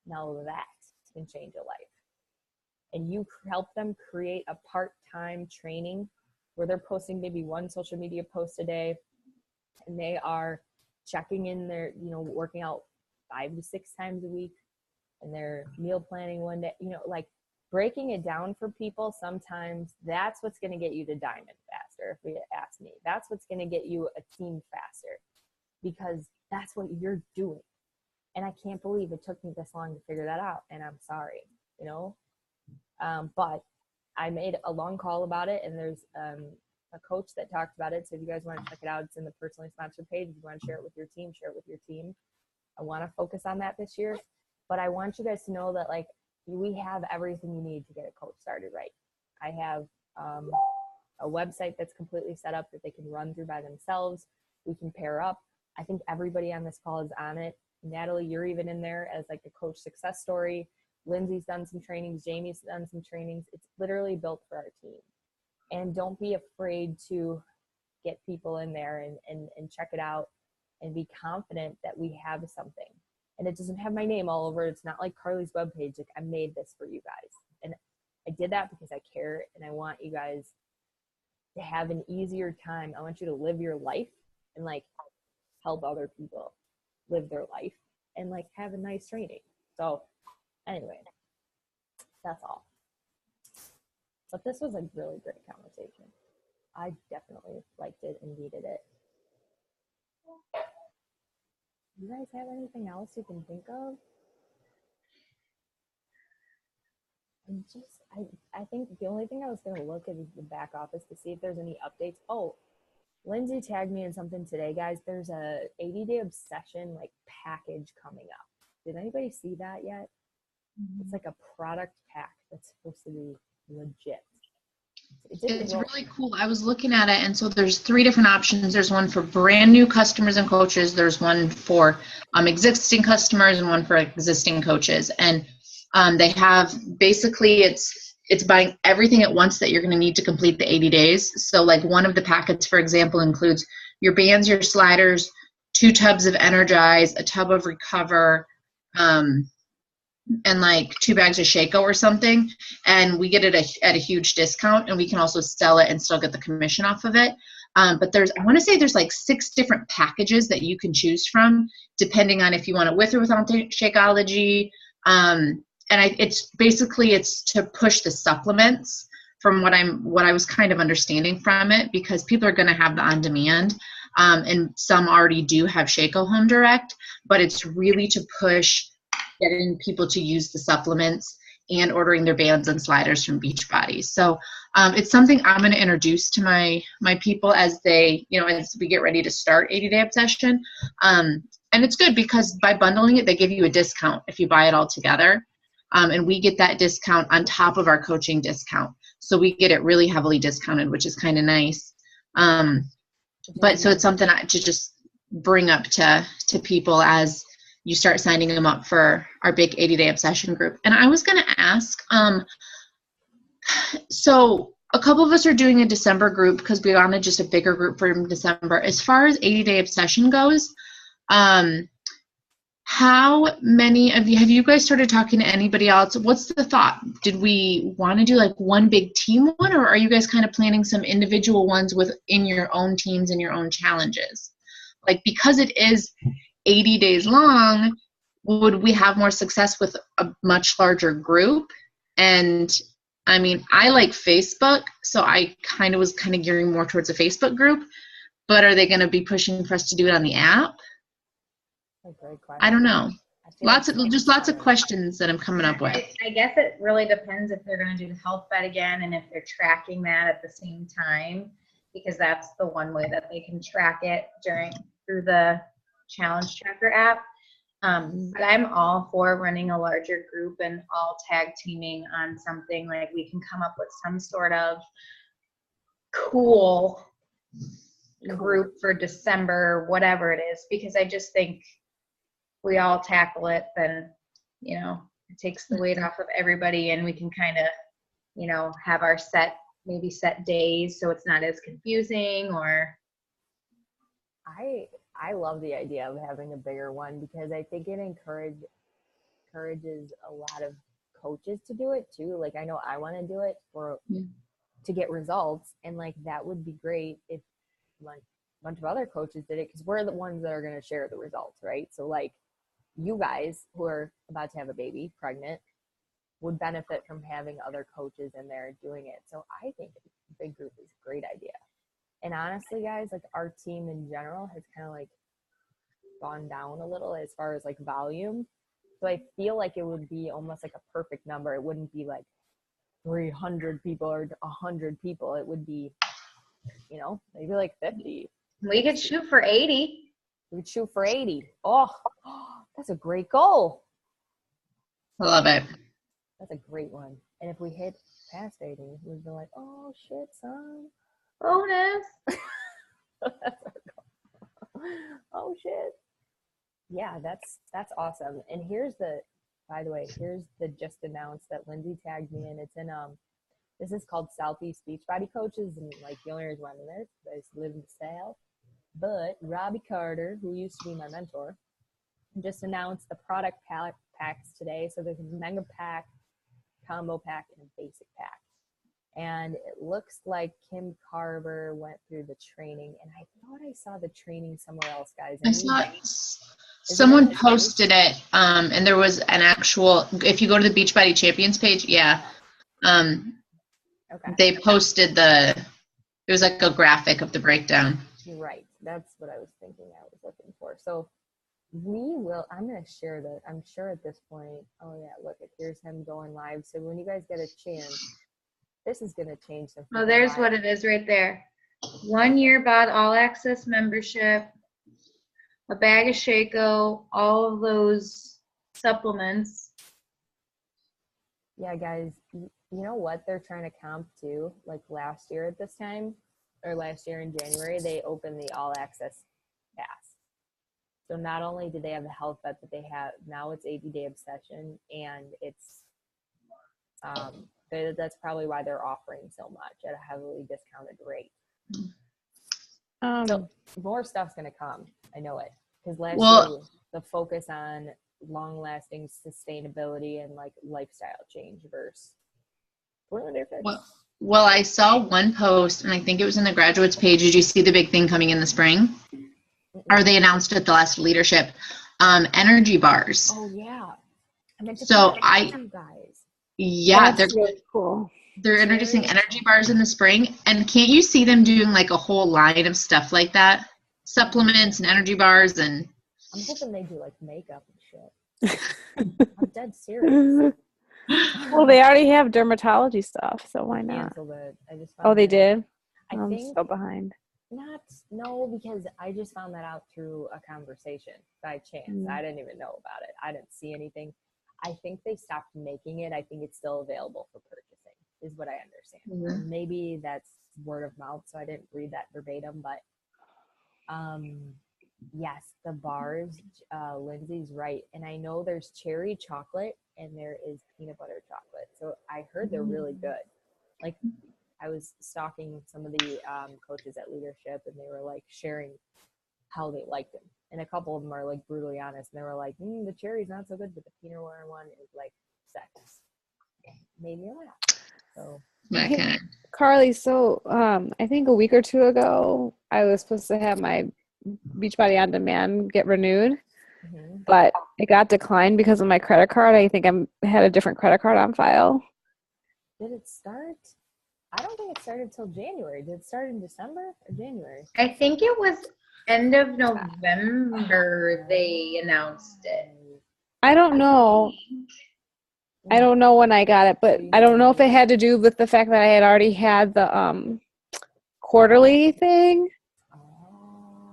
now that can change a life. And you help them create a part-time training where they're posting maybe 1 social media post a day, and they are checking in their, working out 5 to 6 times a week, and they're meal planning one day, like breaking it down for people. Sometimes that's what's going to get you to Diamond faster. If you ask me, that's what's going to get you a team faster, because that's what you're doing. And I can't believe it took me this long to figure that out. And I'm sorry, but I made a long call about it, and there's a coach that talked about it. So if you guys want to check it out, it's in the personally sponsored page. If you want to share it with your team, share it with your team. I want to focus on that this year, but I want you guys to know that like we have everything you need to get a coach started right. I have a website that's completely set up that they can run through by themselves. We can pair up. I think everybody on this call is on it. Natalie, you're even in there as like a coach success story. Lindsay's done some trainings. Jamie's done some trainings. It's literally built for our team. And don't be afraid to get people in there and check it out, and be confident that we have something. And it doesn't have my name all over it. It's not like Carly's webpage. Like I made this for you guys. And I did that because I care, and I want you guys to have an easier time. I want you to live your life and like help other people live their life and like have a nice training. So anyway, that's all. But this was a really great conversation. I definitely liked it and needed it. You guys have anything else you can think of? I think the only thing I was going to look at is the back office to see if there's any updates. Oh, Lindsay tagged me in something today, guys. There's a 80-day obsession like package coming up. Did anybody see that yet? It's like a product pack that's supposed to be legit. It's really cool. I was looking at it, and so there's 3 different options. There's one for brand new customers and coaches. There's one for existing customers and one for existing coaches. And they have basically it's buying everything at once that you're going to need to complete the 80 days. So like one of the packets, for example, includes your bands, your sliders, 2 tubs of Energize, a tub of Recover, and like 2 bags of Shaco or something, and we get it at a huge discount, and we can also sell it and still get the commission off of it. But I want to say there's like 6 different packages that you can choose from, depending on if you want it with or without Shakeology. And it's to push the supplements from what I was kind of understanding from it, because people are going to have the on demand, and some already do have Shaco Home Direct, but it's really to push getting people to use the supplements and ordering their bands and sliders from Beachbody. So it's something I'm going to introduce to my people as we get ready to start 80-day obsession. And it's good because by bundling it, they give you a discount if you buy it all together. And we get that discount on top of our coaching discount. So we get it really heavily discounted, which is kind of nice. But so it's something to just bring up to people as you start signing them up for our big 80-day obsession group. And I was going to ask, so a couple of us are doing a December group because we wanted just a bigger group for December. As far as 80-day obsession goes, how many of you, have you guys started talking to anybody else? What's the thought? Did we want to do like one big team one, or are you guys kind of planning some individual ones within your own teams and your own challenges? Like, because it is 80 days long, would we have more success with a much larger group? And I mean, I like Facebook, so I was gearing more towards a Facebook group, but are they going to be pushing for us to do it on the app? That's a great question. I don't know. Lots of questions that I'm coming up with. I guess it really depends if they're going to do the health bet again and if they're tracking that at the same time, because that's the one way that they can track it through the challenge tracker app. But I'm all for running a larger group and all tag teaming on something. Like, we can come up with some sort of cool group for December, whatever it is, because I just think we all tackle it, then, it takes the weight off of everybody, and we can kind of, have our set days so it's not as confusing. Or I love the idea of having a bigger one because I think it encourages a lot of coaches to do it too. Like, I know I want to do it to get results, and like that would be great if like a bunch of other coaches did it, because we're the ones that are going to share the results, right? So like, you guys who are about to have a baby, pregnant, would benefit from having other coaches in there doing it. So I think a big group is a great idea. And honestly, guys, like our team in general has kind of like gone down a little as far as like volume. So I feel like it would be almost like a perfect number. It wouldn't be like 300 people or 100 people. It would be, maybe like 50. We could shoot for 80. We could shoot for 80. Oh, that's a great goal. I love it. That's a great one. And if we hit past 80, we'd be like, oh shit, son. Bonus. That's our goal. Oh shit. Yeah, that's awesome. And by the way, here's the just announced that Lindsay tagged me in. It's in this is called Southeast Beachbody Coaches, and like the only reason why I'm in there is because I used to live in the South. But Robbie Carter, who used to be my mentor, just announced the product packs today. So there's a mega pack, combo pack, and a basic pack. And it looks like Kim Carver went through the training, and I thought I saw the training somewhere else, guys. I saw it. Someone posted it, and there was an actual, if you go to the Beachbody Champions page, okay. They posted it was like a graphic of the breakdown. Right. That's what I was thinking I was looking for. So We will. I'm going to share that. I'm sure at this point. Oh yeah, look, here's him going live. So when you guys get a chance, this is going to change some. Oh, there's what it is right there. 1 year BOD all access membership, a bag of Shaco, all of those supplements. Yeah, guys, you know what they're trying to comp too? Like last year at this time, or last year in January, they opened the all access pass. So not only do they have the health vet, but they have now it's 80-day obsession, and it's that's probably why they're offering so much at a heavily discounted rate. So more stuff's gonna come. I know it, because last year the focus on long-lasting sustainability and like lifestyle change versus well, I saw one post, and I think it was in the graduates page. Did you see the big thing coming in the spring? Or they announced at the last leadership, energy bars. Oh yeah. So that's really cool. They're introducing energy bars in the spring, and can't you see them doing like a whole line of stuff like that? Supplements and energy bars, and I'm hoping they do like makeup and shit. I'm dead serious. Well, they already have dermatology stuff, so why not? I just they did? I'm think so behind. Because I just found that out through a conversation by chance. I didn't even know about it. I didn't see anything. I think they stopped making it. I think it's still available for purchasing, is what I understand. Maybe that's word of mouth, so I didn't read that verbatim, but yes, the bars, Lindsay's right. And I know there's cherry chocolate and there is peanut butter chocolate. So I heard they're really good. Like, I was stalking some of the coaches at leadership, and they were like sharing how they liked them. And a couple of them are like brutally honest, and they were like, the cherry's not so good, but the peanut butter one is like sex. Made me laugh. So hey, Carly, so I think a week or two ago, I was supposed to have my Beachbody On Demand get renewed, but it got declined because of my credit card. I think I had a different credit card on file. Did it start? I don't think it started till January. Did it start in December or January? I think it was end of November they announced it. I don't know. I don't know when I got it, but I don't know if it had to do with the fact that I had already had the quarterly thing.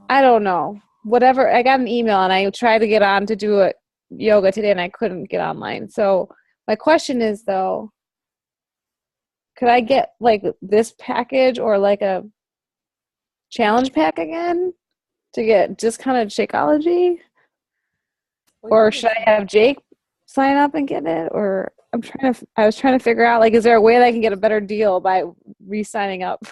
I don't know. Whatever. I got an email, and I tried to get on to do yoga today, and I couldn't get online. So my question is, though, could I get like this package or like a challenge pack again to get discounted Shakeology? Or should I have Jake sign up and get it? Or I was trying to figure out, like, is there a way that I can get a better deal by re-signing up?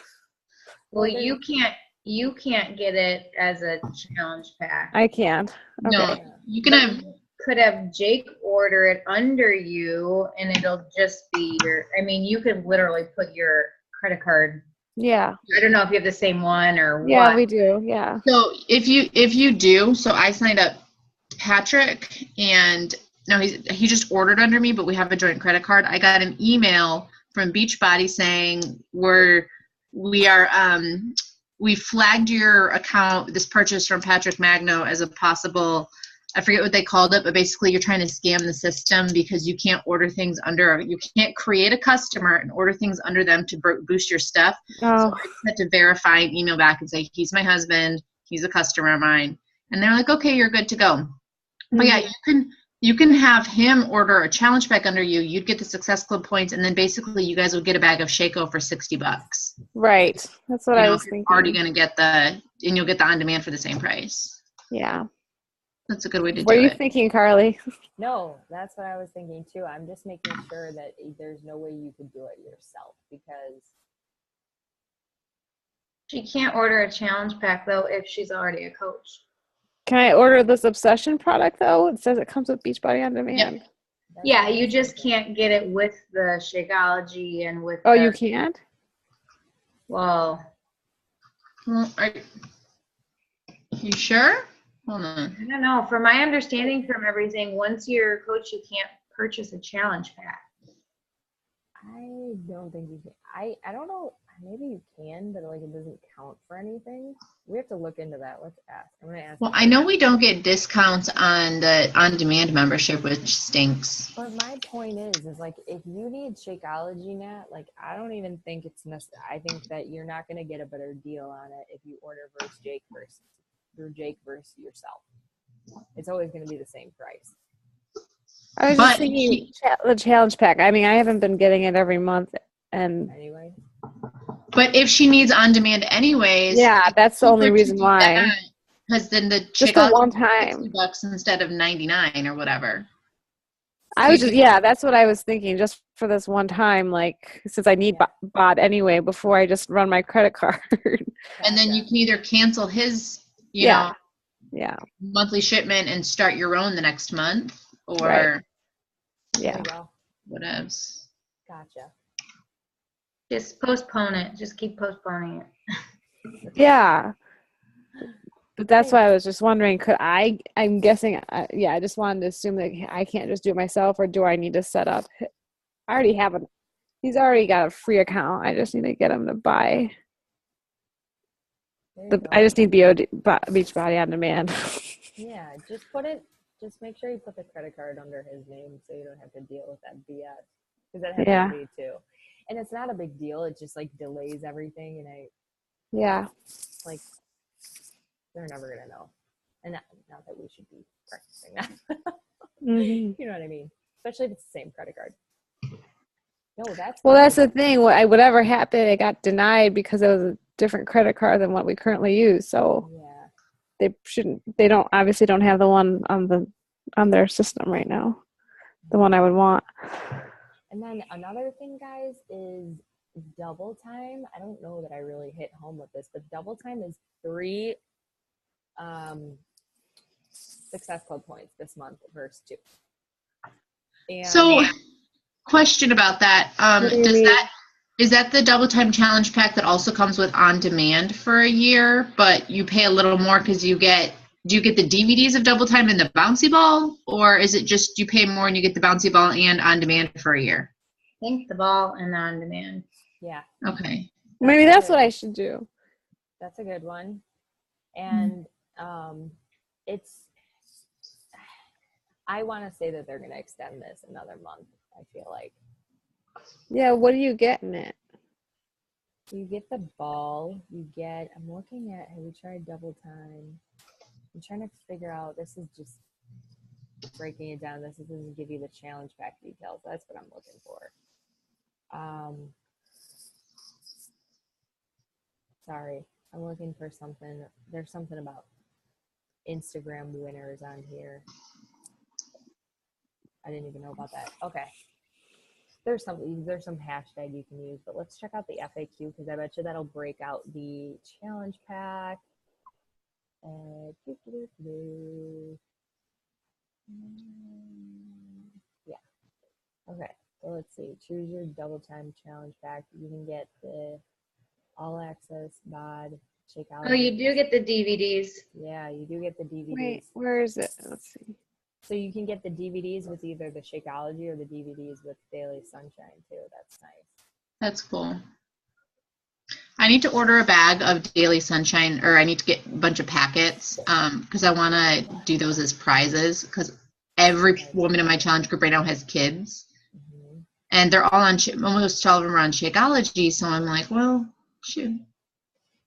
Well, you can't get it as a challenge pack. I can't. Okay. No, you can could have Jake order it under you, and it'll just be you could literally put your credit card. Yeah. I don't know if you have the same one or what. Yeah, we do. Yeah. So if you do, so I signed up Patrick, and no, he just ordered under me, but we have a joint credit card. I got an email from Beachbody saying we flagged your account, this purchase from Patrick Magno, as a possible, I forget what they called it, but basically you're trying to scam the system because you can't you can't create a customer and order things under them to boost your stuff. Oh. So I just had to verify and email back and say, he's my husband, he's a customer of mine. And they're like, okay, you're good to go. But yeah, you can have him order a challenge pack under you. You'd get the Success Club points, and then basically you guys would get a bag of Shaco for $60. Right. That's what I was thinking. You're already going to get and you'll get the on demand for the same price. Yeah. That's a good way to do it. What are you thinking, Carly? No, that's what I was thinking too. I'm just making sure that there's no way you could do it yourself, because she can't order a challenge pack though if she's already a coach. Can I order this Obsession product though? It says it comes with Beachbody On Demand. Yep. Yeah, you just can't get it with the Shakeology and with. Oh, you can't? Well, are you sure? Hold on. I don't know. From my understanding from everything, once you're a coach, you can't purchase a challenge pack. I don't think you can. I don't know. Maybe you can, but like it doesn't count for anything. We have to look into that. Let's ask. I'm gonna ask. Well, I know we don't get discounts on the on-demand membership, which stinks. But my point is like if you need Shakeology, Nat, like I don't even think it's necessary. I think that you're not gonna get a better deal on it if you order Jake versus yourself. It's always gonna be the same price. I was just thinking the challenge pack. I mean, I haven't been getting it every month, and anyway. But if she needs on demand anyways, yeah, that's the only reason why. Because then the just for one time, $60 instead of $99 or whatever. I was that's what I was thinking. Just for this one time, like since I need BOD anyway, before I just run my credit card. And then you can either cancel his, monthly shipment and start your own the next month, or whatevs. Gotcha. Just postpone it. Just keep postponing it. Yeah. But that's why I was just wondering, I'm guessing, I just wanted to assume that I can't just do it myself, or do I need to set up? I already have he's already got a free account. I just need to get him to buy. I just need Beachbody on demand. Yeah, just make sure you put the credit card under his name so you don't have to deal with that BS. Because that happens to me too. And it's not a big deal. It just like delays everything. And like, they're never going to know. And not that we should be practicing that. Mm-hmm. You know what I mean? Especially if it's the same credit card. No, that's the thing. Whatever happened, it got denied because it was a different credit card than what we currently use. So they obviously don't have the one on their system right now. The one I would want. And then another thing, guys, is double time. I don't know that I really hit home with this, but double time is 3 Success Club points this month versus 2. And so, question about that. Is that the double time challenge pack that also comes with on demand for a year, but you pay a little more because do you get the DVDs of double time and the bouncy ball, or is it just you pay more and you get the bouncy ball and on demand for a year? I think the ball and the on demand. Yeah. Okay. Maybe that's what I should do. That's a good one. And I want to say that they're going to extend this another month, I feel like. Yeah, what do you get in it? You get the ball. I'm looking at, have we tried double time? I'm trying to figure out, this is just breaking it down. This doesn't give you the challenge pack details. That's what I'm looking for. Sorry, I'm looking for something. There's something about Instagram winners on here. I didn't even know about that. Okay. There's some hashtag you can use, but let's check out the FAQ because I bet you that'll break out the challenge pack. Yeah. Okay. So let's see. Choose your double time challenge pack. You can get the all access BOD Shakeology. Oh, you do get the DVDs. Yeah, you do get the DVDs. Wait, where is it? Let's see. So you can get the DVDs with either the Shakeology or the DVDs with Daily Sunshine too. That's nice. That's cool. I need to order a bag of Daily Sunshine, or I need to get a bunch of packets because I want to do those as prizes because every woman in my challenge group right now has kids. Mm-hmm. And they're all on, almost all of them are on Shakeology. So I'm like, well, shoot.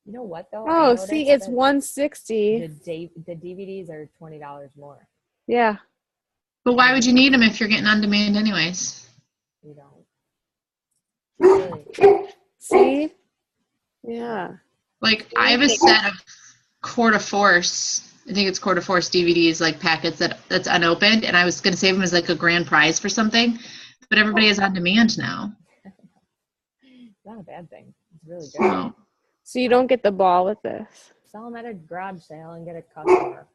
You know what though? Oh, see, it's $160. The DVDs are $20 more. Yeah. But why would you need them if you're getting on demand anyways? You don't. Really. See? Yeah. Like, I have a set of Quarter Force, I think it's Quarter Force DVDs, like packets that's unopened, and I was going to save them as like a grand prize for something, but everybody is on demand now. Not a bad thing. It's really good. So you don't get the ball with this? Sell them at a garage sale and get a customer.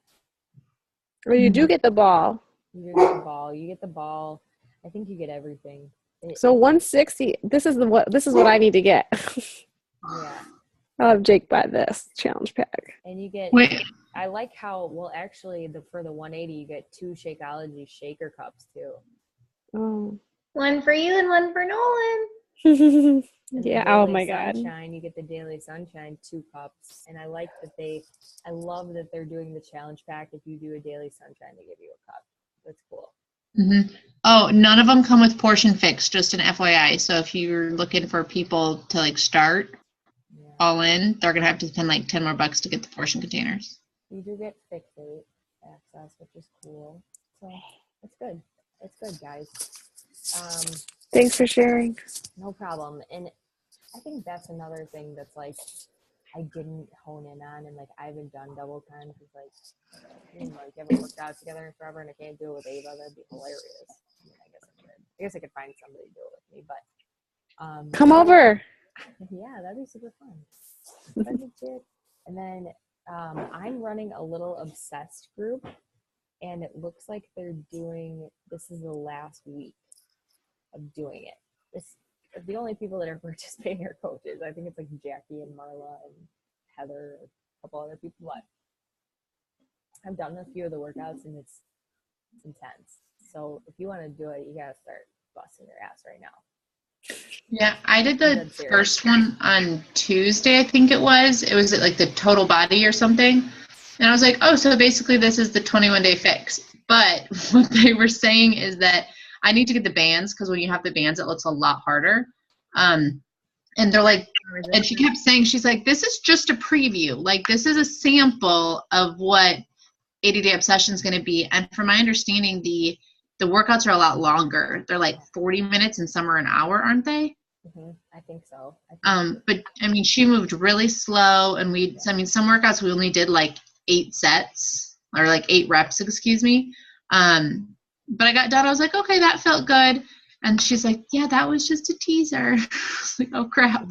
Or you do get the ball. You get the ball. You get the ball. I think you get everything. So $160. This is what I need to get. Yeah. I'll have Jake buy this challenge pack. And you get. I like how actually for the 180 you get 2 Shakeology shaker cups too. Oh. One for you and one for Nolan. And Yeah. the Oh Daily my God. Sunshine, you get the Daily Sunshine 2 cups. And I like that I love that they're doing the challenge pack. If you do a Daily Sunshine, they give you a cup. That's cool. Mm-hmm. Oh, none of them come with portion fix, just an FYI. So if you're looking for people to like start all in, they're going to have to spend like 10 more bucks to get the portion containers. You do get fixate access, which is cool. So it's good. It's good, guys. Thanks for sharing. No problem. And I think that's another thing that's like I didn't hone in on, and like I haven't done double time because like haven't worked out together in forever, and I can't do it with Ava. That'd be hilarious. I mean, I guess I could find somebody to do it with me, but Come over. yeah, that'd be super fun. That'd be good. And then I'm running a little obsessed group, and it looks like this is the last week of doing it. The only people that are participating are coaches. I think it's like Jackie and Marla and Heather, a couple other people. But I've done a few of the workouts, and it's intense. So if you want to do it, you gotta start busting your ass right now. Yeah, I did the first one on Tuesday, I think it was. It was like the total body or something. And I was like, oh, so basically this is the 21-day fix. But what they were saying is that I need to get the bands because when you have the bands, it looks a lot harder. And they're like, and she kept saying, she's like, this is just a preview. Like, this is a sample of what 80-Day Obsession is going to be. And from my understanding, the workouts are a lot longer. They're like 40 minutes and some are an hour, aren't they? Mm-hmm. I think so. But I mean, she moved really slow, and some workouts we only did like 8 sets or like 8 reps, excuse me. But I got done. I was like, okay, that felt good. And she's like, yeah, that was just a teaser. I was like, oh crap.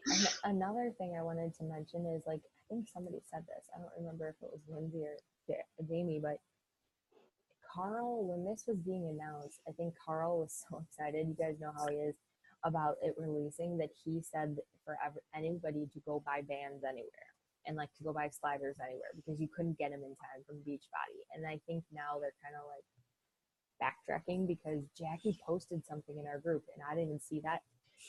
And another thing I wanted to mention is like, I think somebody said this. I don't remember if it was Lindsay or Jamie, but Carl, when this was being announced, I think Carl was so excited. You guys know how he is about it releasing, that he said for anybody to go buy bands anywhere and like to go buy sliders anywhere because you couldn't get them in time from Beachbody. And I think now they're kind of like backtracking because Jackie posted something in our group and I didn't see that.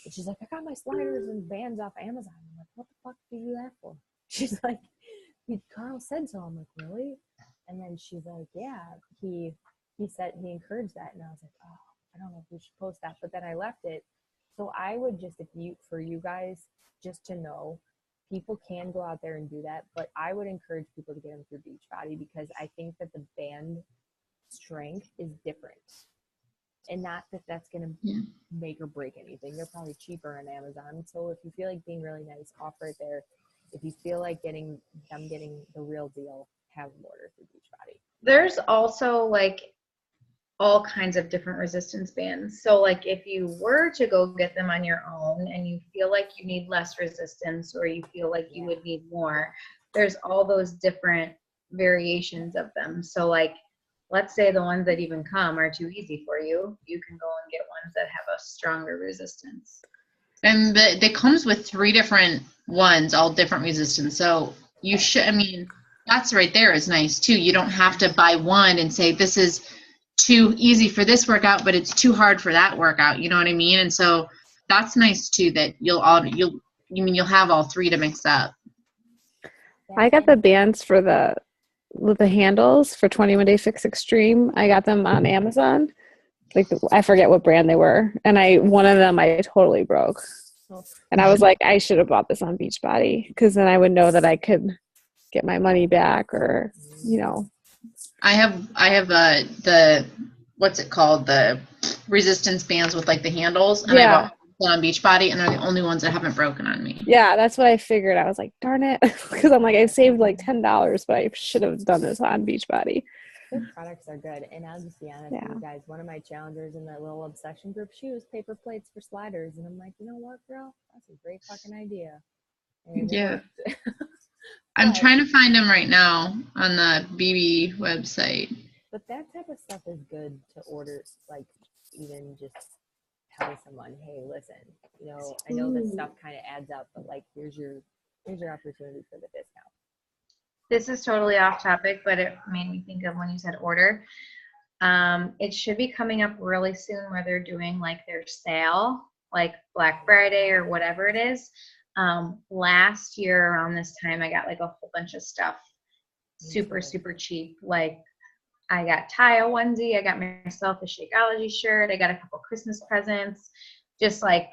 And she's like, I got my sliders and bands off Amazon. I'm like, what the fuck do you do that for? She's like, Carl said so. I'm like, really? And then she's like, yeah, he said he encouraged that. And I was like, oh, I don't know if we should post that. But then I left it. So I would just, for you guys, just to know, people can go out there and do that. But I would encourage people to get them through Beachbody because I think that the band strength is different. And not that that's going to make or break anything. They're probably cheaper on Amazon. So if you feel like being really nice, offer it there. If you feel like getting the real deal, have them order through Beachbody. There's also like all kinds of different resistance bands. So like if you were to go get them on your own and you feel like you need less resistance or you feel like you would need more, there's all those different variations of them. So like, let's say the ones that even come are too easy for you. You can go and get ones that have a stronger resistance. And it comes with 3 different ones, all different resistance. So you should, I mean, that's right there is nice too. You don't have to buy one and say, this is too easy for this workout, but it's too hard for that workout. You know what I mean? And so that's nice too, that you'll have all 3 to mix up. I got the bands for with the handles for 21 Day Fix Extreme. I got them on Amazon. Like I forget what brand they were. And one of them I totally broke. And I was like, I should have bought this on Beachbody because then I would know that I could get my money back or, you know. I have the what's it called, the resistance bands with like the handles, and I bought one on Beachbody, and they're the only ones that haven't broken on me. Yeah, that's what I figured. I was like, darn it, because I'm like, I saved like $10, but I should have done this on Beachbody. Their products are good, and I'll just be honest with you guys. One of my challengers in that little obsession group, she used paper plates for sliders, and I'm like, you know what, girl, that's a great fucking idea. And I'm trying to find them right now on the BB website. But that type of stuff is good to order, like even just tell someone, hey, listen, you know, I know this stuff kind of adds up, but like here's your opportunity for the discount. This is totally off topic, but it made me think of when you said order. It should be coming up really soon where they're doing like their sale like Black Friday or whatever it is. Last year around this time, I got like a whole bunch of stuff super, super cheap. Like I got Ty a onesie, I got myself a Shakeology shirt, I got a couple Christmas presents. Just like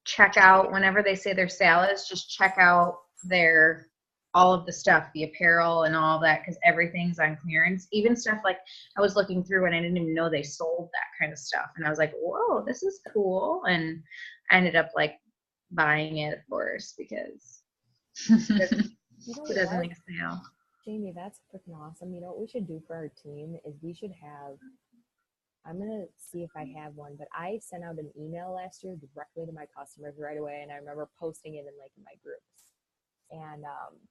check out whenever they say their sale is, just check out their all of the stuff, the apparel and all that, because everything's on clearance. Even stuff like I was looking through and I didn't even know they sold that kind of stuff. And I was like, whoa, this is cool. And I ended up like buying it, of course, because who doesn't like sale? Jamie, that's freaking awesome. You know what we should do for our team is we should have, I'm going to see if I have one, but I sent out an email last year directly to my customers right away. And I remember posting it in like my groups. And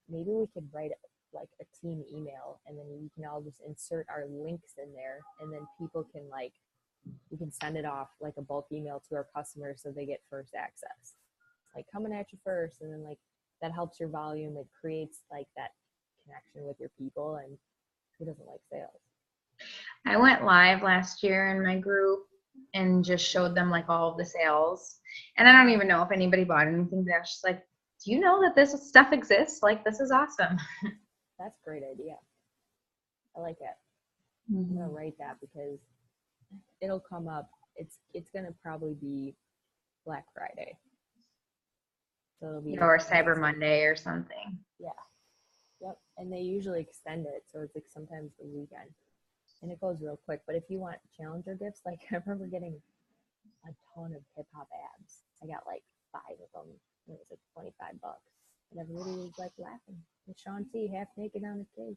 maybe we could write like a team email, and then we can all just insert our links in there, and then people can like, we can send it off like a bulk email to our customers so they get first access. Like coming at you first, and then like that helps your volume. It creates like that connection with your people, and who doesn't like sales? I went live last year in my group and just showed them like all of the sales. And I don't even know if anybody bought anything, but I was just like, do you know that this stuff exists? Like, this is awesome. That's a great idea. I like it. Mm-hmm. I'm going to write that because it'll come up. It's going to probably be Black Friday. So it'll be or Cyber Monday or something. Yeah. Yep. And they usually extend it. So it's like sometimes the weekend. And it goes real quick. But if you want challenger gifts, like I remember getting a ton of hip hop abs. I got like 5 of them. It was like $25. And everybody was like laughing. And Sean T half naked on his case.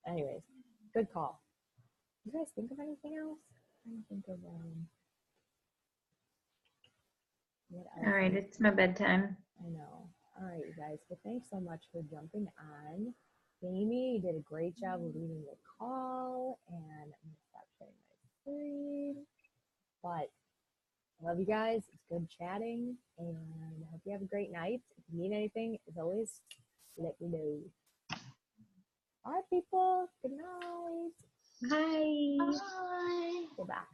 Anyways, good call. You guys think of anything else? I'm trying to think of what else. All right, it's my bedtime. I know. All right, you guys. Well, thanks so much for jumping on. Jamie, you did a great job of leading the call, and I'm going to stop sharing my screen. But I love you guys. It's good chatting, and I hope you have a great night. If you need anything, as always, let me know. All right, people. Good night. Bye. Bye. Goodbye.